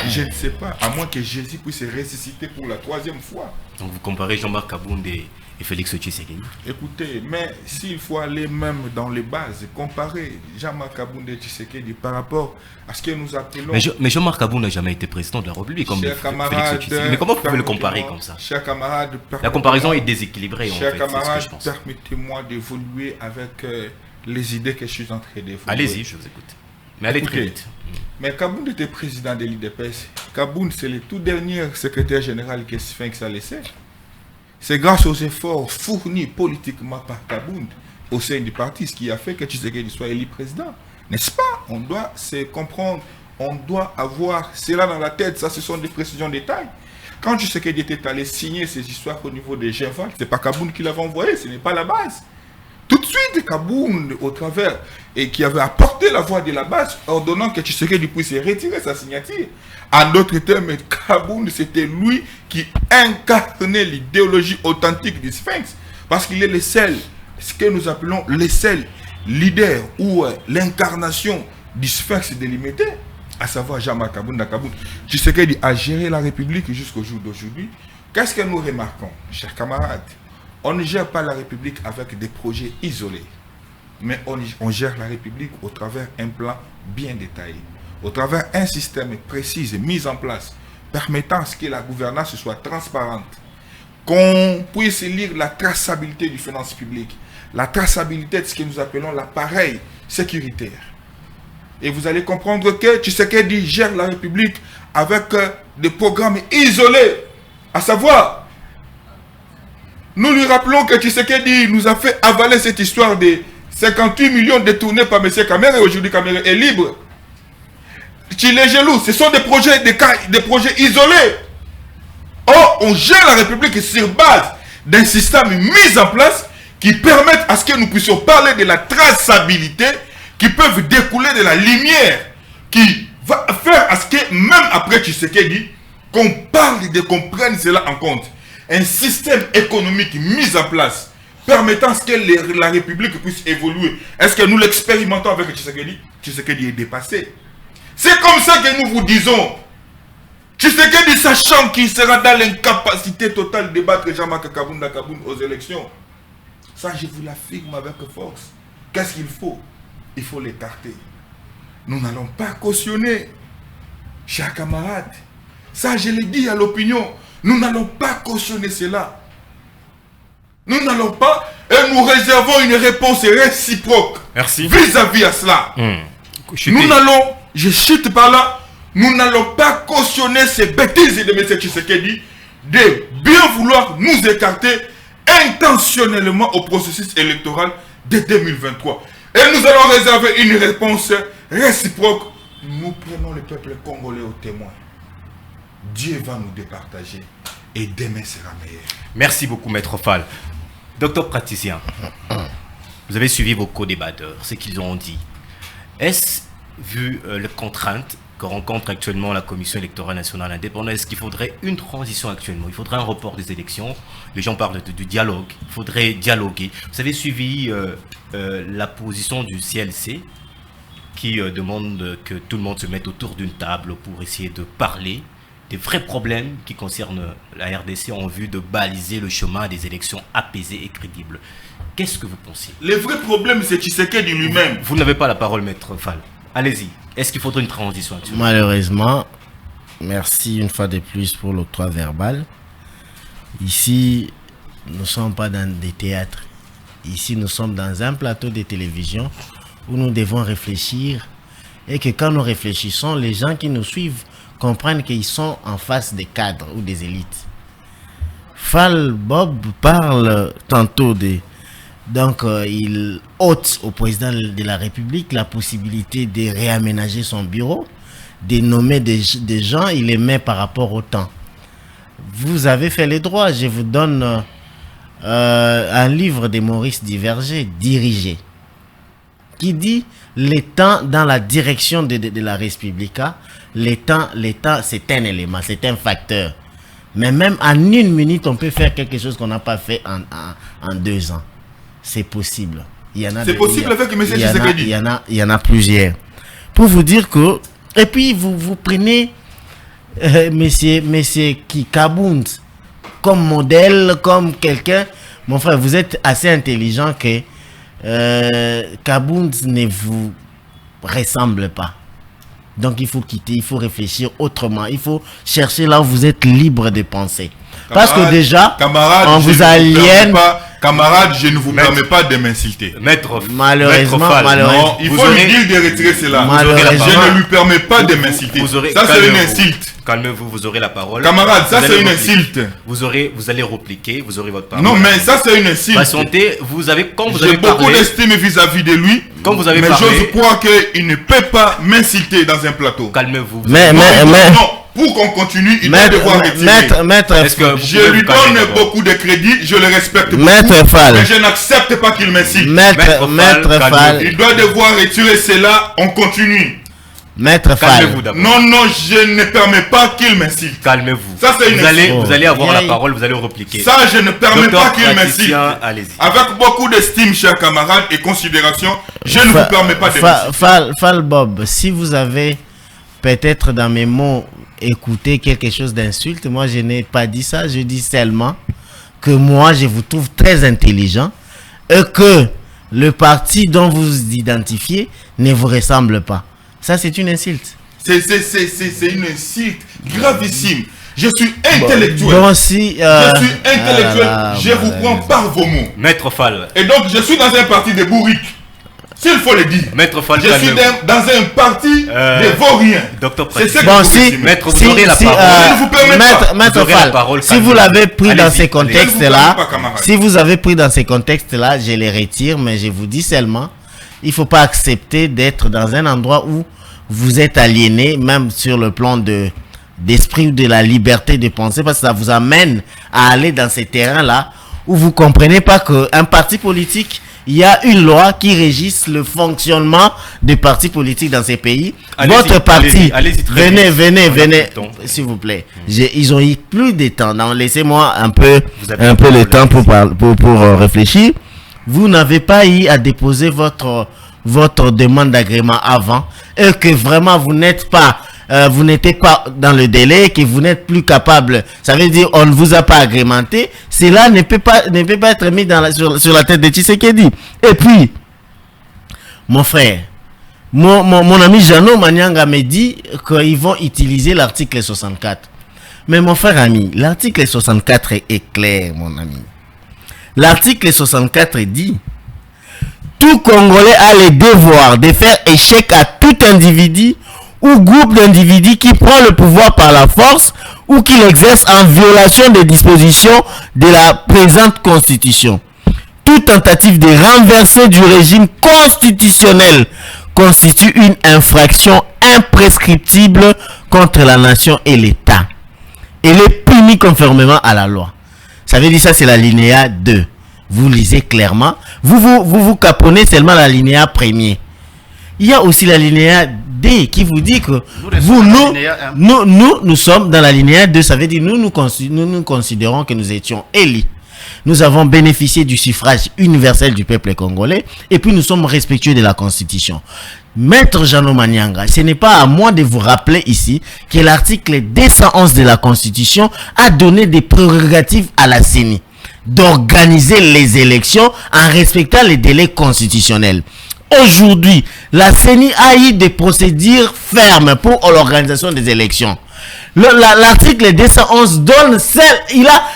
Je ne sais pas, à moins que Jésus puisse ressusciter pour la 3e fois.
Donc vous comparez Jean-Marc Kabounda et Félix Tshisekedi.
Écoutez, mais s'il faut aller même dans les bases, comparer Jean-Marc Kabounda et Tshisekedi par rapport à ce que nous appelons...
Mais Jean-Marc Kabounda n'a jamais été président de la République comme Félix Tshisekedi. Mais comment vous pouvez le comparer comme ça?
Chers camarades,
la comparaison est déséquilibrée.
Chers camarades, permettez-moi d'évoluer avec les idées que je suis en train d'évoluer.
Allez-y, je vous écoute. Mais allez très vite.
Mais Kabounda était président de l'IDPS. Kabounda, c'est le tout dernier secrétaire général que Sphinx a laissé. C'est grâce aux efforts fournis politiquement par Kabounda au sein du parti, ce qui a fait que Tshisekedi soit élu président. N'est-ce pas? On doit se comprendre, on doit avoir cela dans la tête. Ça, ce sont des précisions détails. Quand Tshisekedi était allé signer ces histoires au niveau des G20, ce n'est pas Kabounda qui l'avait envoyé, ce n'est pas la base. Tout de suite, Kabounda, au travers, et qui avait apporté la voix de la base, ordonnant que Tshisekedi puisse retirer sa signature. En d'autres termes, Kabounda, c'était lui qui incarnait l'idéologie authentique du Sphinx. Parce qu'il est le seul, ce que nous appelons le seul leader ou l'incarnation du Sphinx délimité, à savoir Jean-Marc Kabounda Kabounda. Tshisekedi a géré la République jusqu'au jour d'aujourd'hui. Qu'est-ce que nous remarquons, chers camarades? On ne gère pas la République avec des projets isolés, mais on gère la République au travers d'un plan bien détaillé, au travers un système précis mis en place, permettant à ce que la gouvernance soit transparente, qu'on puisse lire la traçabilité du finance publique, la traçabilité de ce que nous appelons l'appareil sécuritaire. Et vous allez comprendre que Tshisekedi gère la République avec des programmes isolés, à savoir... Nous lui rappelons que Tshisekedi nous a fait avaler cette histoire de 58 millions détournés par M. Kamere et aujourd'hui Kamere est libre. Tchilé-Gelou, ce sont des projets isolés. Or, on gère la République sur base d'un système mis en place qui permettent à ce que nous puissions parler de la traçabilité qui peuvent découler de la lumière qui va faire à ce que même après Tshisekedi, qu'on parle qu'on prenne cela en compte. Un système économique mis en place permettant ce que la République puisse évoluer. Est-ce que nous l'expérimentons avec Tshisekedi? Tshisekedi est dépassé. C'est comme ça que nous vous disons. Tshisekedi, sachant qu'il sera dans l'incapacité totale de battre Jean-Marc Kabounda Kabounda aux élections. Ça, je vous l'affirme avec force. Qu'est-ce qu'il faut? Il faut l'écarter. Nous n'allons pas cautionner, chers camarades. Ça, je l'ai dit à l'opinion. Nous n'allons pas cautionner cela. Nous n'allons pas et nous réservons une réponse réciproque vis-à-vis à cela. Nous n'allons, je chute par là, nous n'allons pas cautionner ces bêtises de M. Tshisekedi de bien vouloir nous écarter intentionnellement au processus électoral de 2023. Et nous allons réserver une réponse réciproque. Nous prenons le peuple congolais au témoin. Dieu va nous départager et demain sera meilleur.
Merci beaucoup, Maître Fall. Docteur praticien, vous avez suivi vos co-débatteurs, ce qu'ils ont dit. Est-ce, vu les contraintes que rencontre actuellement la Commission électorale nationale indépendante, est-ce qu'il faudrait une transition actuellement? Il faudrait un report des élections. Les gens parlent du dialogue. Il faudrait dialoguer. Vous avez suivi la position du CLC qui demande que tout le monde se mette autour d'une table pour essayer de parler des vrais problèmes qui concernent la RDC en vue de baliser le chemin des élections apaisées et crédibles. Qu'est-ce que vous pensez?
Le vrai problème, c'est Tshisekedi lui-même.
Vous n'avez pas la parole, Maître Fall. Allez-y. Est-ce qu'il faudrait une transition actuellement?
Malheureusement, merci une fois de plus pour l'octroi verbal. Ici, nous ne sommes pas dans des théâtres. Ici, nous sommes dans un plateau de télévision où nous devons réfléchir et que quand nous réfléchissons, les gens qui nous suivent comprennent qu'ils sont en face des cadres ou des élites. Fall Bob parle tantôt de... Donc, il ôte au président de la République la possibilité de réaménager son bureau, de nommer des gens, il les met par rapport au temps. Vous avez fait les droits, je vous donne un livre de Maurice Diverger, Dirigé, qui dit les temps dans la direction de la Respublica, les temps c'est un élément, c'est un facteur. Mais même en 1 minute, on peut faire quelque chose qu'on n'a pas fait en 2 ans. C'est possible.
C'est possible avec M. Tshisekedi.
Il y en a plusieurs. Pour vous dire que... Et puis, vous prenez monsieur Kabound comme modèle, comme quelqu'un... Mon frère, vous êtes assez intelligent que Kabound ne vous ressemble pas. Donc, il faut quitter, il faut réfléchir autrement. Il faut chercher là où vous êtes libre de penser. Parce que déjà, on vous aliène...
Camarade, je ne vous permets pas de m'insulter.
Malheureusement,
non, il faut lui dire de retirer cela. Je ne lui permets pas de m'insulter. Ça, c'est une insulte.
Calmez-vous, vous aurez la parole.
Camarade, ça, c'est une insulte.
Vous allez répliquer, vous aurez votre parole.
Non, mais ça, c'est une insulte.
Patientez, j'ai
beaucoup d'estime vis-à-vis de lui.
Quand vous avez
mais
parlé,
je crois qu'il ne peut pas m'insulter dans un plateau.
Calmez-vous.
Non, pour qu'on continue, il doit devoir retirer. Je lui donne beaucoup de crédit, je le respecte beaucoup, mais je n'accepte pas qu'il m'insulte.
Maître Fall.
Il doit devoir retirer cela, on continue.
Maître Fall.
Non, je ne permets pas qu'il m'insulte.
Calmez-vous.
Ça, c'est
vous allez avoir la parole, vous allez répliquer.
Ça, je ne permets pas qu'il m'insulte. Avec beaucoup d'estime, chers camarades, et considération, je ne vous permets pas de m'insulter.
Fall Bob, si vous avez peut-être dans mes mots écouté quelque chose d'insulte, moi je n'ai pas dit ça, je dis seulement que moi je vous trouve très intelligent et que le parti dont vous vous identifiez ne vous ressemble pas. Ça, c'est une insulte.
C'est une insulte gravissime. Je suis intellectuel.
Bon, si,
je suis intellectuel. Je vous prends par vos mots.
Maître Fall.
Et donc, je suis dans un parti de bourriques. S'il faut le dire.
Maître Fall,
je suis dans un parti de vauriens.
Docteur
Pratique.
Bon, si,
Maître, vous aurez la parole.
Maître Fall, si vous l'avez pris dans ces contextes-là, si vous avez pris dans ces contextes-là, je les retire, mais je vous dis seulement, il ne faut pas accepter d'être dans un endroit où vous êtes aliéné, même sur le plan d'esprit ou de la liberté de penser, parce que ça vous amène à aller dans ces terrains-là où vous ne comprenez pas qu'un parti politique, il y a une loi qui régisse le fonctionnement des partis politiques dans ces pays. Votre parti, venez, s'il vous plaît. Ils ont eu plus de temps. Laissez-moi un peu le temps pour réfléchir. Vous n'avez pas eu à déposer votre demande d'agrément avant et que vraiment vous n'êtes pas vous n'étiez pas dans le délai, que vous n'êtes plus capable, ça veut dire on ne vous a pas agrémenté, cela ne peut pas être mis sur la tête de Tshisekedi. Et puis, mon frère, mon ami Jeannot Manyanga me dit qu'ils vont utiliser l'article 64. Mais mon frère ami, l'article 64 est clair, mon ami. L'article 64 dit: tout Congolais a le devoir de faire échec à tout individu ou groupe d'individus qui prend le pouvoir par la force ou qui l'exerce en violation des dispositions de la présente constitution. Toute tentative de renverser du régime constitutionnel constitue une infraction imprescriptible contre la nation et l'État. Elle est punie conformément à la loi. Ça veut dire ça, c'est la linéa 2. Vous lisez clairement. Vous caponnez seulement la linéa premier. Il y a aussi la linéa D qui vous dit que nous sommes dans la linéa 2. Ça veut dire nous considérons que nous étions élus. Nous avons bénéficié du suffrage universel du peuple congolais et puis nous sommes respectueux de la Constitution. Maître Jeannot Manyanga, ce n'est pas à moi de vous rappeler ici que l'article 211 de la Constitution a donné des prérogatives à la CENI d'organiser les élections en respectant les délais constitutionnels. Aujourd'hui, la CENI a eu des procédures fermes pour l'organisation des élections. L'article 211 donne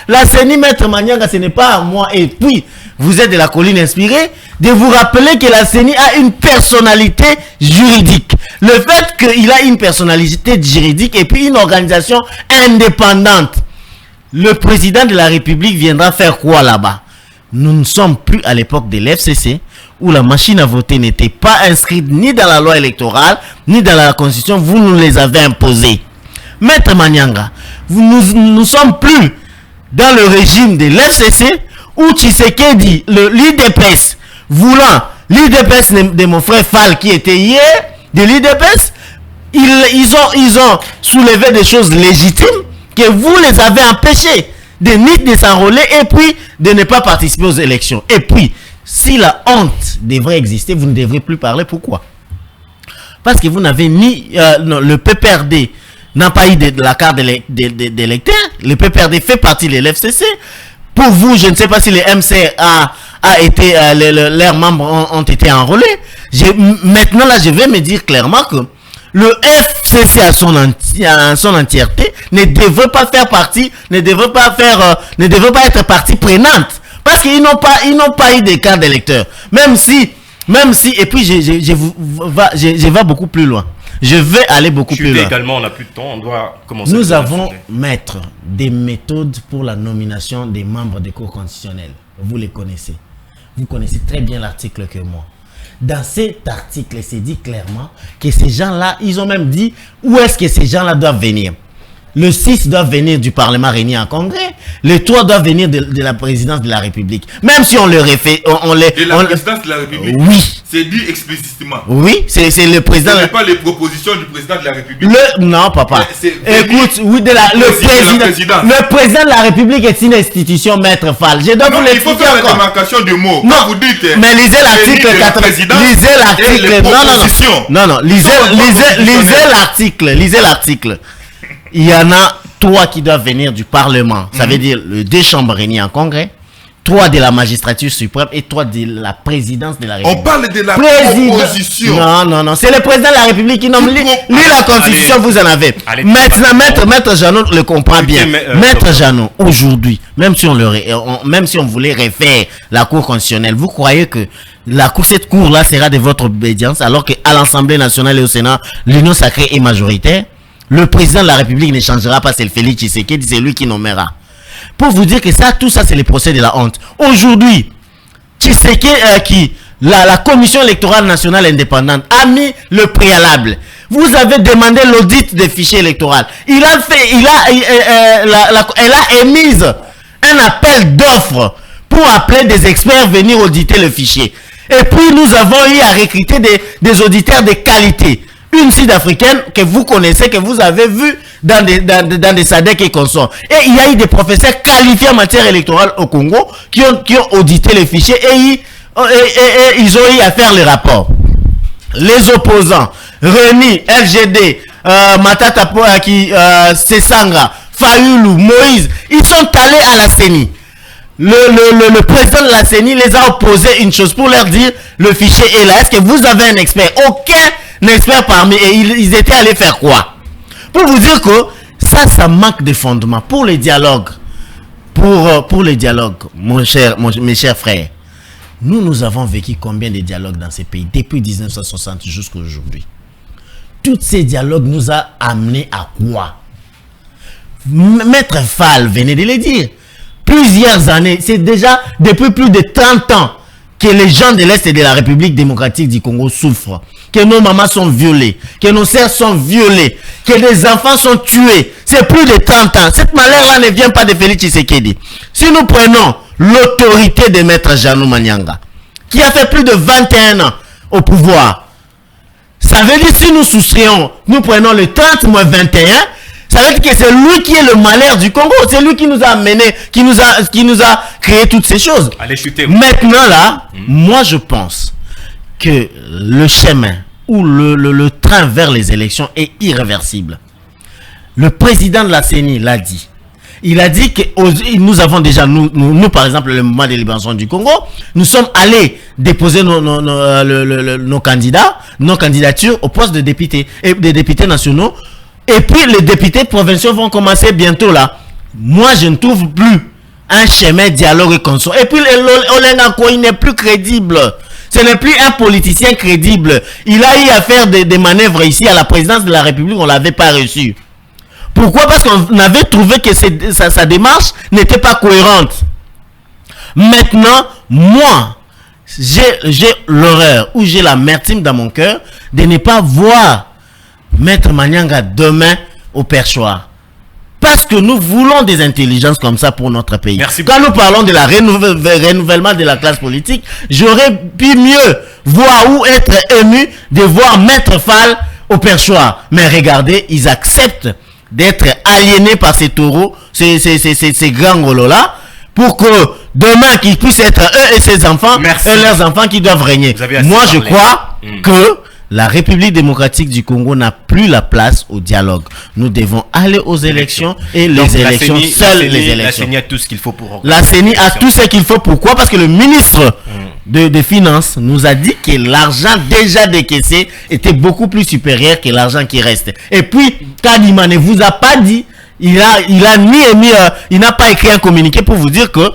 la CENI, Maître Manyanga, ce n'est pas à moi. Et puis, vous êtes de la colline inspirée, de vous rappeler que la CENI a une personnalité juridique. Le fait qu'il a une personnalité juridique et puis une organisation indépendante, le président de la République viendra faire quoi là-bas? Nous ne sommes plus à l'époque de l'FCC où la machine à voter n'était pas inscrite ni dans la loi électorale ni dans la constitution. Vous nous les avez imposés. Maître Manyanga, nous sommes plus dans le régime de l'FCC où Tshisekedi, l'IDPS, voulant l'IDPS de mon frère Fall qui était hier de l'IDPS, ils ont soulevé des choses légitimes que vous les avez empêchés de s'enrôler et puis de ne pas participer aux élections. Et puis, si la honte devrait exister, vous ne devrez plus parler. Pourquoi? Parce que vous n'avez ni le PPRD n'a pas eu de la carte d'électeur. Le PPRD fait partie de l'FCC. Pour vous, je ne sais pas si les MC a été leurs membres ont été enrôlés. Maintenant là, je vais me dire clairement que le FCC à son entièreté ne devrait pas faire partie, ne devrait pas être partie prenante parce qu'ils n'ont pas eu de carte d'électeur. Même si, et puis je vais beaucoup plus loin. Je vais aller beaucoup plus loin.
Également, on n'a plus de temps, on doit commencer.
Nous avons, maître, des méthodes pour la nomination des membres des cours constitutionnels. Vous les connaissez. Vous connaissez très bien l'article que moi. Dans cet article, c'est dit clairement que ces gens-là, ils ont même dit où est-ce que ces gens-là doivent venir. Le 6 doit venir du Parlement réuni en congrès. Le 3 doit venir de la présidence de la République. Même si on le refait,
de la présidence de la République.
Oui.
C'est dit explicitement.
Oui, c'est le président.
Ce n'est pas les propositions du président de la République.
Non, papa. Écoute, oui, le président de la République est une institution, maître Fall. Je dois vous l'expliquer encore.
Il faut faire la démarcation de mots.
Non,
vous dites.
Mais lisez l'article 4. Lisez l'article. Non. Lisez l'article. Il y en a 3 qui doivent venir du Parlement. Ça veut dire les 2 chambres réunies en congrès, 3 de la magistrature suprême et 3 de la présidence de la République.
On parle de la proposition.
Non. C'est le président de la République qui nomme. Lui, la constitution, allez, vous en avez. Allez, maintenant, maître Jeannot le comprend bien. Maître Jeannot, aujourd'hui, même si on voulait refaire la cour constitutionnelle, vous croyez que cette cour-là sera de votre obédience alors qu'à l'Assemblée nationale et au Sénat, l'union sacrée est majoritaire? Le président de la République ne changera pas, c'est le Félix Tshisekedi, c'est lui qui nommera. Pour vous dire que tout ça, c'est le procès de la honte. Aujourd'hui, Tshisekedi, la Commission électorale nationale indépendante a mis le préalable. Vous avez demandé l'audit des fichiers électoraux. Elle a émis un appel d'offres pour appeler des experts venir auditer le fichier. Et puis, nous avons eu à recruter des auditeurs de qualité. Une sud-africaine que vous connaissez, que vous avez vu dans des SADC et consorts. Et il y a eu des professeurs qualifiés en matière électorale au Congo qui ont audité les fichiers et ils ont eu à faire les rapports. Les opposants, Rémi, LGD, Matata Sesanga, Fayoulou, Moïse, ils sont allés à la CENI. Le président de la CENI les a opposé une chose pour leur dire le fichier est là. Est-ce que vous avez un expert? Aucun expert parmi et ils étaient allés faire quoi? Pour vous dire que ça manque de fondement pour les dialogues. Pour les dialogues, mes chers frères. Nous avons vécu combien de dialogues dans ces pays depuis 1960 jusqu'à aujourd'hui? Tous ces dialogues nous a amenés à quoi? Maître Fall venait de le dire. Plusieurs années, c'est déjà depuis plus de 30 ans que les gens de l'Est et de la République démocratique du Congo souffrent, que nos mamans sont violées, que nos sœurs sont violées, que des enfants sont tués. C'est plus de 30 ans. Cette malheur-là ne vient pas de Félix Tshisekedi. Si nous prenons l'autorité de Maître Jeannot Manyanga, qui a fait plus de 21 ans au pouvoir, ça veut dire si nous soustrions, nous prenons le 30 moins 21, ça veut dire que c'est lui qui est le malheur du Congo. C'est lui qui nous a amené, qui nous a créé toutes ces choses.
Allez chuter.
Maintenant là, moi je pense que le chemin ou le train vers les élections est irréversible. Le président de la CENI l'a dit. Il a dit que nous avons déjà, nous par exemple, le mouvement de libération du Congo, nous sommes allés déposer nos candidatures au poste de députés et des députés nationaux. Et puis les députés provinciaux vont commencer bientôt là. Moi, je ne trouve plus un chemin dialogue et consort. Et puis l'Olengako, il n'est plus crédible. Ce n'est plus un politicien crédible. Il a eu à faire des manœuvres ici à la présidence de la République, on ne l'avait pas reçu. Pourquoi? Parce qu'on avait trouvé que sa démarche n'était pas cohérente. Maintenant, moi, j'ai l'horreur ou j'ai l'amertume dans mon cœur de ne pas voir Maître Manyanga demain au perchoir. Parce que nous voulons des intelligences comme ça pour notre pays.
Merci
Quand nous parlons de la renouvellement de la classe politique, j'aurais pu mieux voir ou être ému de voir Maître Fall au perchoir. Mais regardez, ils acceptent d'être aliénés par ces taureaux, ces grands golos-là, pour que demain qu'ils puissent être eux et ses enfants, et leurs enfants qui doivent régner. Moi, je crois que la République démocratique du Congo n'a plus la place au dialogue. Nous devons aller aux élections et les élections, seules les élections.
La CENI a tout ce qu'il faut pour...
La CENI a tout ce qu'il faut. Pourquoi? Parce que le ministre des Finances nous a dit que l'argent déjà décaissé était beaucoup plus supérieur que l'argent qui reste. Et puis, Kadima ne vous a pas dit, il n'a pas écrit un communiqué pour vous dire que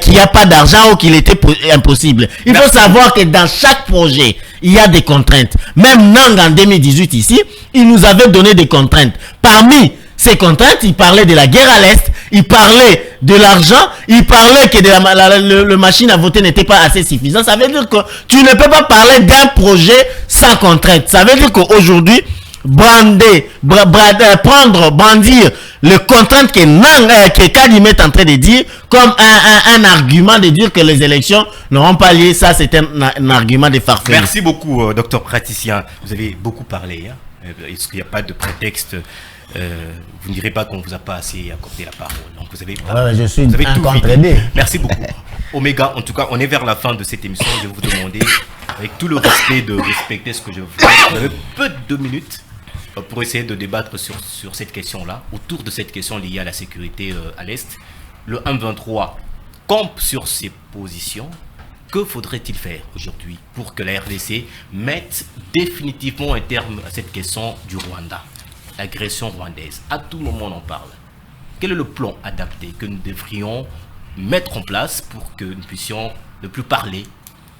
qu'il n'y a pas d'argent ou qu'il était impossible. Il faut savoir que dans chaque projet, il y a des contraintes. Même Nang en 2018 ici, il nous avait donné des contraintes. Parmi ces contraintes, il parlait de la guerre à l'Est, il parlait de l'argent, il parlait que le machine à voter n'était pas assez suffisant. Ça veut dire que tu ne peux pas parler d'un projet sans contrainte. Ça veut dire qu'aujourd'hui, brandir le contrainte que Kadim est en train de dire comme un argument de dire que les élections n'auront pas lieu, ça c'est un argument de farfelu.
Merci beaucoup, docteur praticien. Vous avez beaucoup parlé. Hein? Est-ce qu'il n'y a pas de prétexte? Vous ne direz pas qu'on ne vous a pas assez accordé la parole. Donc vous avez,
je suis
vous avez
un
tout
contre-aidé.
Merci beaucoup. Oméga, en tout cas, on est vers la fin de cette émission. Je vais vous demander, avec tout le respect, de respecter ce que je veux. Vous avez peu de 2 minutes pour essayer de débattre sur cette question-là, autour de cette question liée à la sécurité à l'Est. Le 1-23 campe sur ses positions. Que faudrait-il faire aujourd'hui pour que la RDC mette définitivement un terme à cette question du Rwanda, l'agression rwandaise? À tout moment, on en parle. Quel est le plan adapté que nous devrions mettre en place pour que nous puissions ne plus parler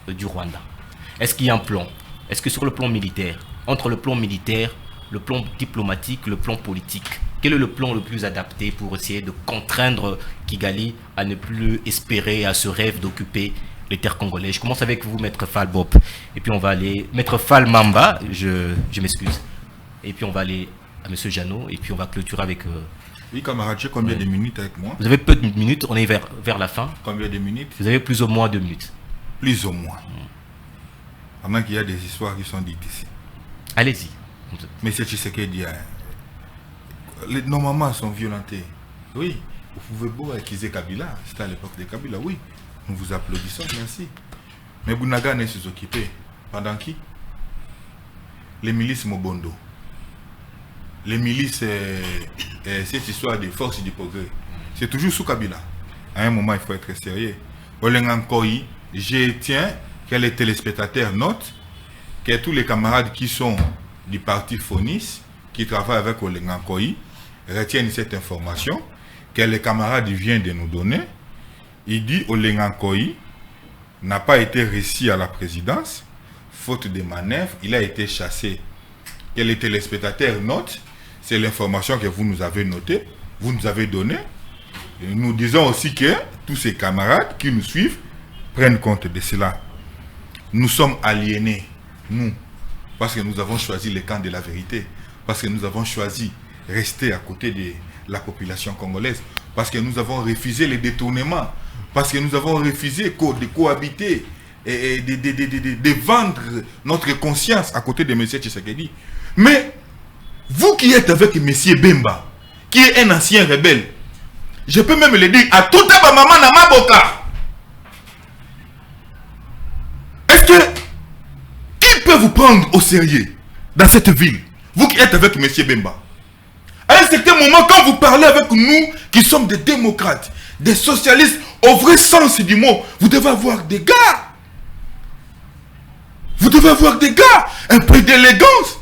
du Rwanda? Est-ce qu'il y a un plan? Est-ce que sur le plan militaire, entre le plan militaire, le plan diplomatique, le plan politique, quel est le plan le plus adapté pour essayer de contraindre Kigali à ne plus espérer à ce rêve d'occuper les terres congolaises? Je commence avec vous, Maître Fall Bob. Et puis on va aller... Maître Fall Mamba, je m'excuse. Et puis on va aller à M. Jeannot. Et puis on va clôturer avec...
Oui, camarade, j'ai combien de minutes avec moi?
Vous avez peu de minutes, on est vers la fin.
Combien de minutes?
Vous avez plus ou moins 2 minutes.
Plus ou moins. À moins qu'il y a des histoires qui sont dites ici.
Allez-y.
Mais c'est ce qu'il dit. Nos mamans sont violentées. Oui, vous pouvez beau accuser Kabila. C'était à l'époque de Kabila, oui. Nous vous applaudissons, merci. Mais Bounaga n'est occupé. Pendant qui? Les milices Mobondo. Les milices, cette histoire des forces du progrès. C'est toujours sous Kabila. À un moment, il faut être sérieux. Olengankoi, je tiens que les téléspectateurs notent que tous les camarades qui sont du parti Fonis, qui travaillent avec Olengankoi, retiennent cette information que les camarades viennent de nous donner. Il dit Olengankoi n'a pas été reçu à la présidence, faute de manœuvre, il a été chassé. Que les téléspectateurs notent, c'est l'information que vous nous avez notée, vous nous avez donnée. Et nous disons aussi que tous ces camarades qui nous suivent prennent compte de cela. Nous sommes aliénés, nous, parce que nous avons choisi le camp de la vérité, parce que nous avons choisi rester à côté de la population congolaise, parce que nous avons refusé les détournements, parce que nous avons refusé de cohabiter et de vendre notre conscience à côté de M. Tshisekedi. Mais vous qui êtes avec M. Bemba, qui est un ancien rebelle, je peux même le dire à tout à maman na maboka. Est-ce que qui peut vous prendre au sérieux dans cette ville? Vous qui êtes avec M. Bemba. À un certain moment, quand vous parlez avec nous, qui sommes des démocrates, des socialistes, au vrai sens du mot, vous devez avoir des gars. Vous devez avoir des gars, un peu d'élégance.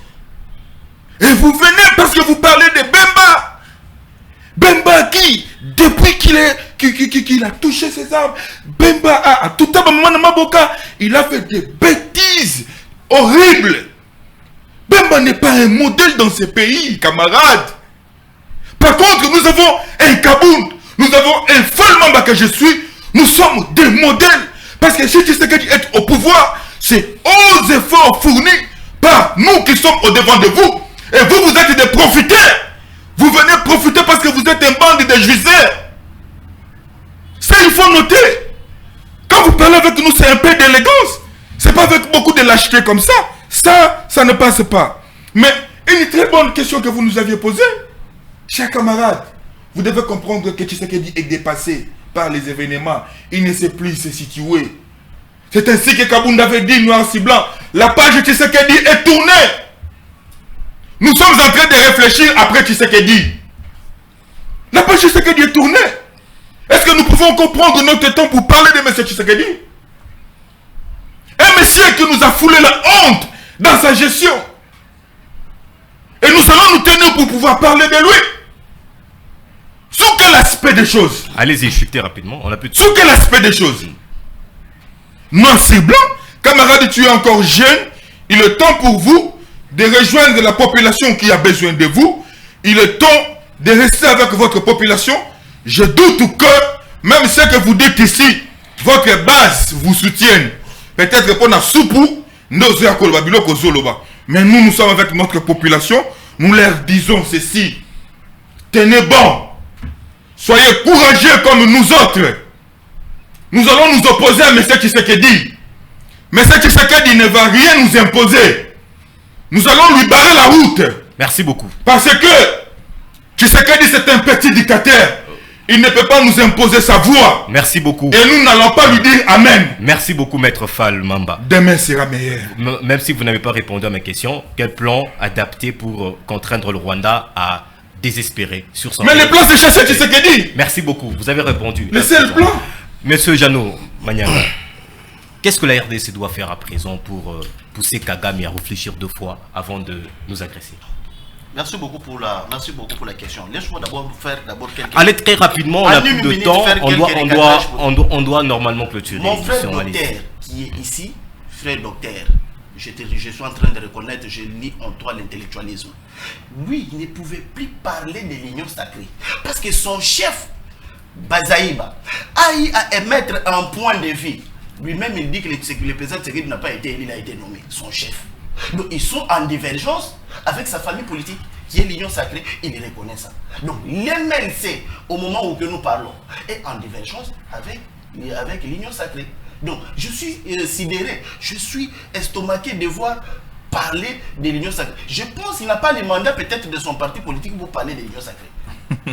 Et vous venez parce que vous parlez de Bemba. Bemba qui, depuis qu'il a touché ses armes. Bemba a tout à Maboka, il a fait des bêtises horribles. Bemba n'est pas un modèle dans ce pays, camarades. Par contre, nous avons un Kabound, nous avons un Fall Mamba que je suis, nous sommes des modèles. Parce que si Tshisekedi est au pouvoir, c'est aux efforts fournis par nous qui sommes au devant de vous. Et vous, vous êtes des profiteurs. Vous venez profiter parce que vous êtes un bande de juiseurs. Ça, il faut noter. Quand vous parlez avec nous, c'est un peu d'élégance. C'est pas avec beaucoup de lâcheté comme ça. Ça ne passe pas. Mais une très bonne question que vous nous aviez posée. Chers camarades, vous devez comprendre que Tshisekedi est dépassé par les événements. Il ne sait plus se situer. C'est ainsi que Kabound avait dit noir si blanc. La page Tshisekedi est tournée. Nous sommes en train de réfléchir après Tshisekedi. La page Tshisekedi est tournée. Est-ce que nous pouvons comprendre notre temps pour parler de M. Tshisekedi? Un monsieur qui nous a foulé la honte dans sa gestion. Et nous allons nous tenir pour pouvoir parler de lui. Sous quel aspect des choses?
Allez-y, chutez rapidement. On a plus de...
Sous quel aspect des choses? Noir c'est blanc. Camarades, tu es encore jeune. Il est temps pour vous de rejoindre la population qui a besoin de vous. Il est temps de rester avec votre population. Je doute que, même ce que vous dites ici, votre base vous soutienne. Peut-être qu'on a soupou, mais nous sommes avec notre population. Nous leur disons ceci. Tenez bon. Soyez courageux comme nous autres. Nous allons nous opposer à M. Tshisekedi. M. Tshisekedi ne va rien nous imposer. Nous allons lui barrer la route.
Merci beaucoup.
Parce que Tshisekedi c'est un petit dictateur. Il ne peut pas nous imposer sa voix.
Merci beaucoup.
Et nous n'allons pas lui dire Amen.
Merci beaucoup, Maître Fall Mamba.
Demain sera meilleur.
Même si vous n'avez pas répondu à ma question, quel plan adapté pour contraindre le Rwanda à désespérer sur son...
Mais le plan c'est chasser Tshisekedi.
Merci beaucoup, vous avez répondu.
Laissez le plan.
Monsieur Jeannot Manyanga, qu'est-ce que la RDC doit faire à présent pour pousser Kagame à réfléchir 2 fois avant de nous agresser?
Merci beaucoup pour la question. Laisse-moi d'abord faire quelques...
Allez très rapidement, on a plus de temps, on doit normalement clôturer.
Mon frère docteur qui est ici, frère docteur, je suis en train de reconnaître, je lis en toi l'intellectualisme. Lui, il ne pouvait plus parler de l'union sacrée. Parce que son chef, Bazaïba, a eu à émettre un point de vue. Lui-même, il dit que le président Tshisekedi n'a pas été élu, il a été nommé, son chef. Donc, ils sont en divergence avec sa famille politique, qui est l'union sacrée, il reconnaît ça. Donc, l'MLC, au moment où nous parlons, est en divergence avec l'union sacrée. Donc, je suis sidéré, je suis estomaqué de voir parler de l'union sacrée. Je pense qu'il n'a pas le mandat peut-être de son parti politique pour parler de l'union sacrée.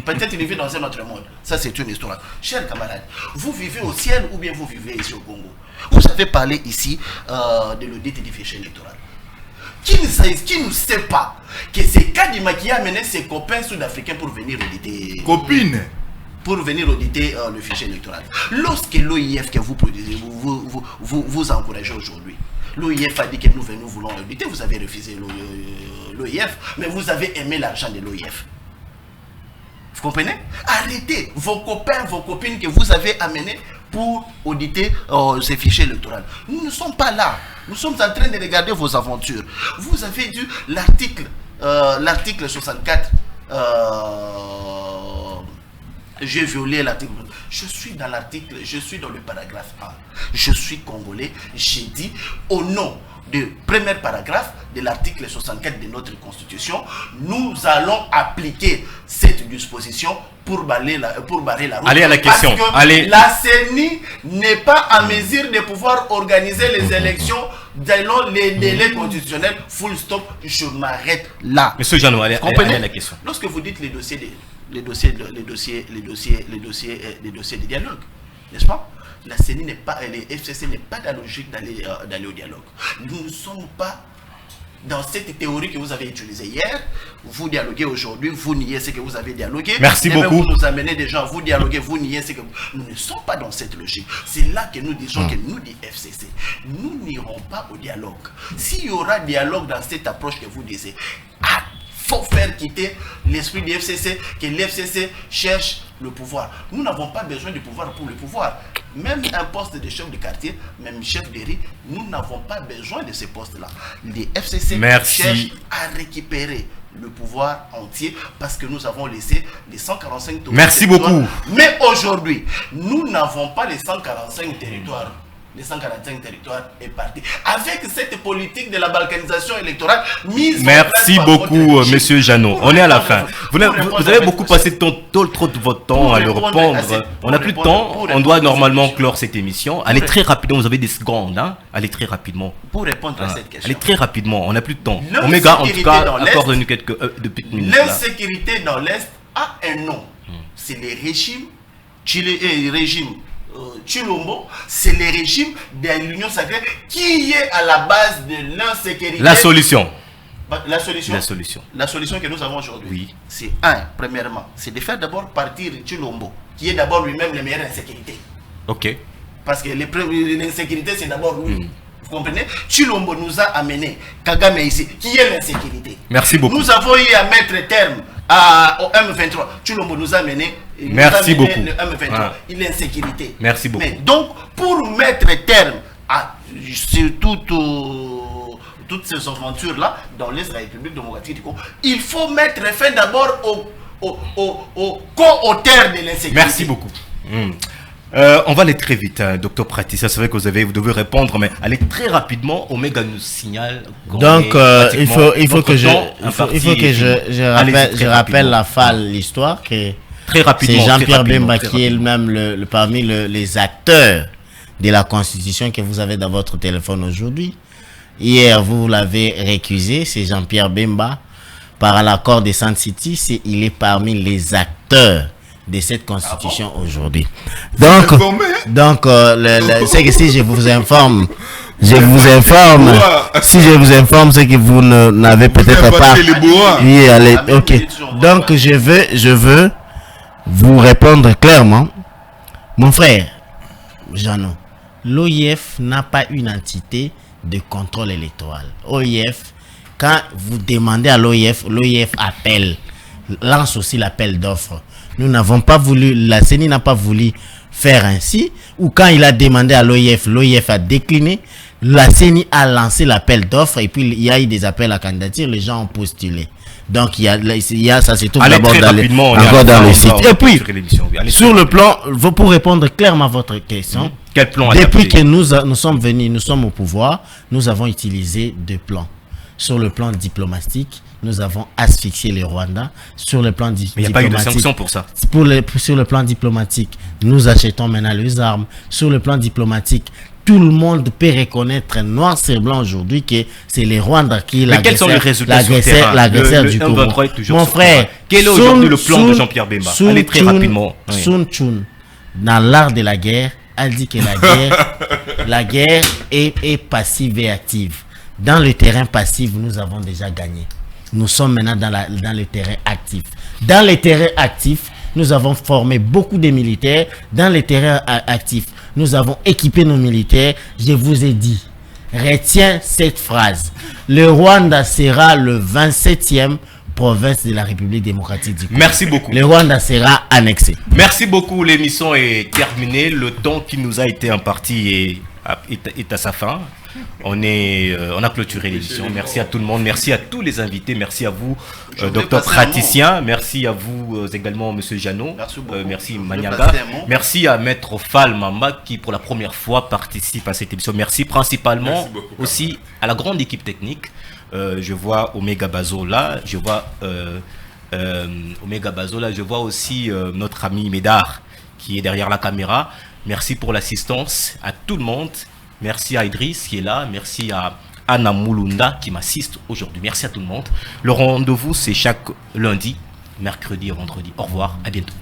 Peut-être il vit dans un autre monde. Ça, c'est une histoire. Chers camarades, vous vivez au ciel ou bien vous vivez ici au Congo? Vous avez parlé ici de l'audit du fichier électoral. Qui ne sait pas que c'est Kadima qui a amené ses copains sud-africains pour venir auditer...
Copines.
Pour venir auditer le fichier électoral. Lorsque l'OIF que vous produisez, vous encouragez aujourd'hui, l'OIF a dit que nous voulons auditer, vous avez refusé l'OIF, mais vous avez aimé l'argent de l'OIF. Vous comprenez? Arrêtez vos copains, vos copines que vous avez amenés pour auditer ces fichiers électoraux. Nous ne sommes pas là. Nous sommes en train de regarder vos aventures. Vous avez vu l'article 64. J'ai violé l'article. Je suis dans l'article, je suis dans le paragraphe 1. Je suis congolais. J'ai dit au nom du premier paragraphe de l'article 64 de notre constitution, nous allons appliquer cette disposition pour barrer la route.
Allez à la question.
Parce que
allez.
La CENI n'est pas en mesure de pouvoir organiser les élections selon les délais constitutionnels. Full stop, je m'arrête là.
Monsieur Jeannot, allez à la question.
Lorsque vous dites les dossiers de dialogue, n'est-ce pas? La CENI n'est pas, les FCC n'est pas dans la logique d'aller au dialogue. Nous ne sommes pas dans cette théorie que vous avez utilisée hier. Vous dialoguez aujourd'hui, vous niez ce que vous avez dialogué.
Merci beaucoup.
Vous nous amenez des gens, vous dialoguez, vous niez ce que nous ne sommes pas dans cette logique. C'est là que nous disons que nous, des FCC, nous n'irons pas au dialogue. S'il y aura dialogue dans cette approche que vous disiez, faut faire quitter l'esprit du FCC, que l'FCC cherche le pouvoir. Nous n'avons pas besoin du pouvoir pour le pouvoir. Même un poste de chef de quartier, même chef de riz, nous n'avons pas besoin de ces postes-là. Les FCC cherchent à récupérer le pouvoir entier parce que nous avons laissé les 145 territoires.
Merci beaucoup.
Mais aujourd'hui, nous n'avons pas les 145 territoires. Les 145 territoires est parti. Avec cette politique de la balkanisation électorale mise
Merci beaucoup, monsieur Jeannot. On est à la fin. Vous avez beaucoup passé trop de votre temps à le répondre. On n'a plus de temps. On doit normalement clore cette émission. Allez très rapidement. Vous avez des secondes. Hein? Allez très rapidement.
Pour répondre à cette question.
Allez très rapidement. On n'a plus de temps. Oméga, en tout cas, accorde-nous quelques petites minutes.
L'insécurité dans l'Est a un nom. C'est les régimes Chilombo, c'est le régime de l'Union sacrée qui est à la base de l'insécurité.
La solution.
La solution.
La solution.
La solution que nous avons aujourd'hui,
oui,
c'est premièrement, c'est de faire d'abord partir Chilombo, qui est d'abord lui-même le meilleur insécurité.
Ok.
Parce que l'insécurité, c'est d'abord lui. Vous comprenez? Chilombo nous a amené Kagame ici, qui est l'insécurité.
Merci beaucoup.
Nous avons eu à mettre terme au M23. Chilombo nous a amené.
Merci beaucoup.
Le M23, il est insécurité.
Merci beaucoup.
Mais donc, pour mettre terme à toutes ces aventures-là dans l'Est de la République démocratique du Congo, il faut mettre fin d'abord au co-auteur de l'insécurité.
Merci beaucoup. On va aller très vite, hein, docteur Praticien. C'est vrai que vous devez répondre, mais allez très rapidement. Oméga nous signale.
Donc, il faut que je rappelle la FAL, l'histoire que
très rapidement.
C'est Jean-Pierre Bemba qui est même parmi les acteurs de la Constitution que vous avez dans votre téléphone aujourd'hui. Hier, vous l'avez récusé, c'est Jean-Pierre Bemba. Par l'accord de Sun City, il est parmi les acteurs de cette Constitution aujourd'hui. Donc, c'est que si je vous informe, c'est que vous n'avez peut-être pas. Oui, allez, ok. Donc, je veux vous répondre clairement. Mon frère, Jeannot, l'OIF n'a pas une entité de contrôle électoral. OIF, quand vous demandez à l'OIF lance aussi l'appel d'offres. Nous n'avons pas voulu, la CENI n'a pas voulu faire ainsi, ou quand il a demandé à l'OIF a décliné, la CENI a lancé l'appel d'offres et puis il y a eu des appels à candidature, les gens ont postulé. Donc il y a ça se trouve d'abord dans le site. Et puis, sur le plan, pour répondre clairement à votre question,
quel plan
depuis que nous sommes venus, nous sommes au pouvoir, nous avons utilisé 2 plans. Sur le plan diplomatique, nous avons asphyxié les Rwandais. Sur le plan diplomatique,
il n'y a pas eu de sanctions pour ça.
Sur le plan diplomatique, nous achetons maintenant les armes. Sur le plan diplomatique, tout le monde peut reconnaître noir sur blanc aujourd'hui que c'est les Rwandais qui l'agresseur du Congo. Mon frère,
quel est aujourd'hui le plan de Jean-Pierre Bemba? Allez très rapidement.
Sun Tzu, dans l'art de la guerre, a dit que la guerre est passive et active. Dans le terrain passif, nous avons déjà gagné. Nous sommes maintenant dans le terrain actif. Dans le terrain actif, nous avons formé beaucoup de militaires. Dans le terrain actif, nous avons équipé nos militaires. Je vous ai dit, retiens cette phrase. Le Rwanda sera le 27e province de la République démocratique du Congo.
Merci beaucoup.
Le Rwanda sera annexé.
Merci beaucoup. L'émission est terminée. Le temps qui nous a été imparti est à sa fin. On a clôturé l'émission. Merci à tout le monde. Merci à tous les invités. Merci à vous, docteur Praticien. Merci à vous également, monsieur Jeannot. Merci Maniaga. Merci à maître Fall Mamba qui, pour la première fois, participe à cette émission. Merci principalement aussi à la grande équipe technique. Je vois Oméga Bazo là. Je vois Je vois aussi notre ami Médard qui est derrière la caméra. Merci pour l'assistance à tout le monde. Merci à Idriss qui est là. Merci à Anna Moulunda qui m'assiste aujourd'hui. Merci à tout le monde. Le rendez-vous, c'est chaque lundi, mercredi et vendredi. Au revoir, à bientôt.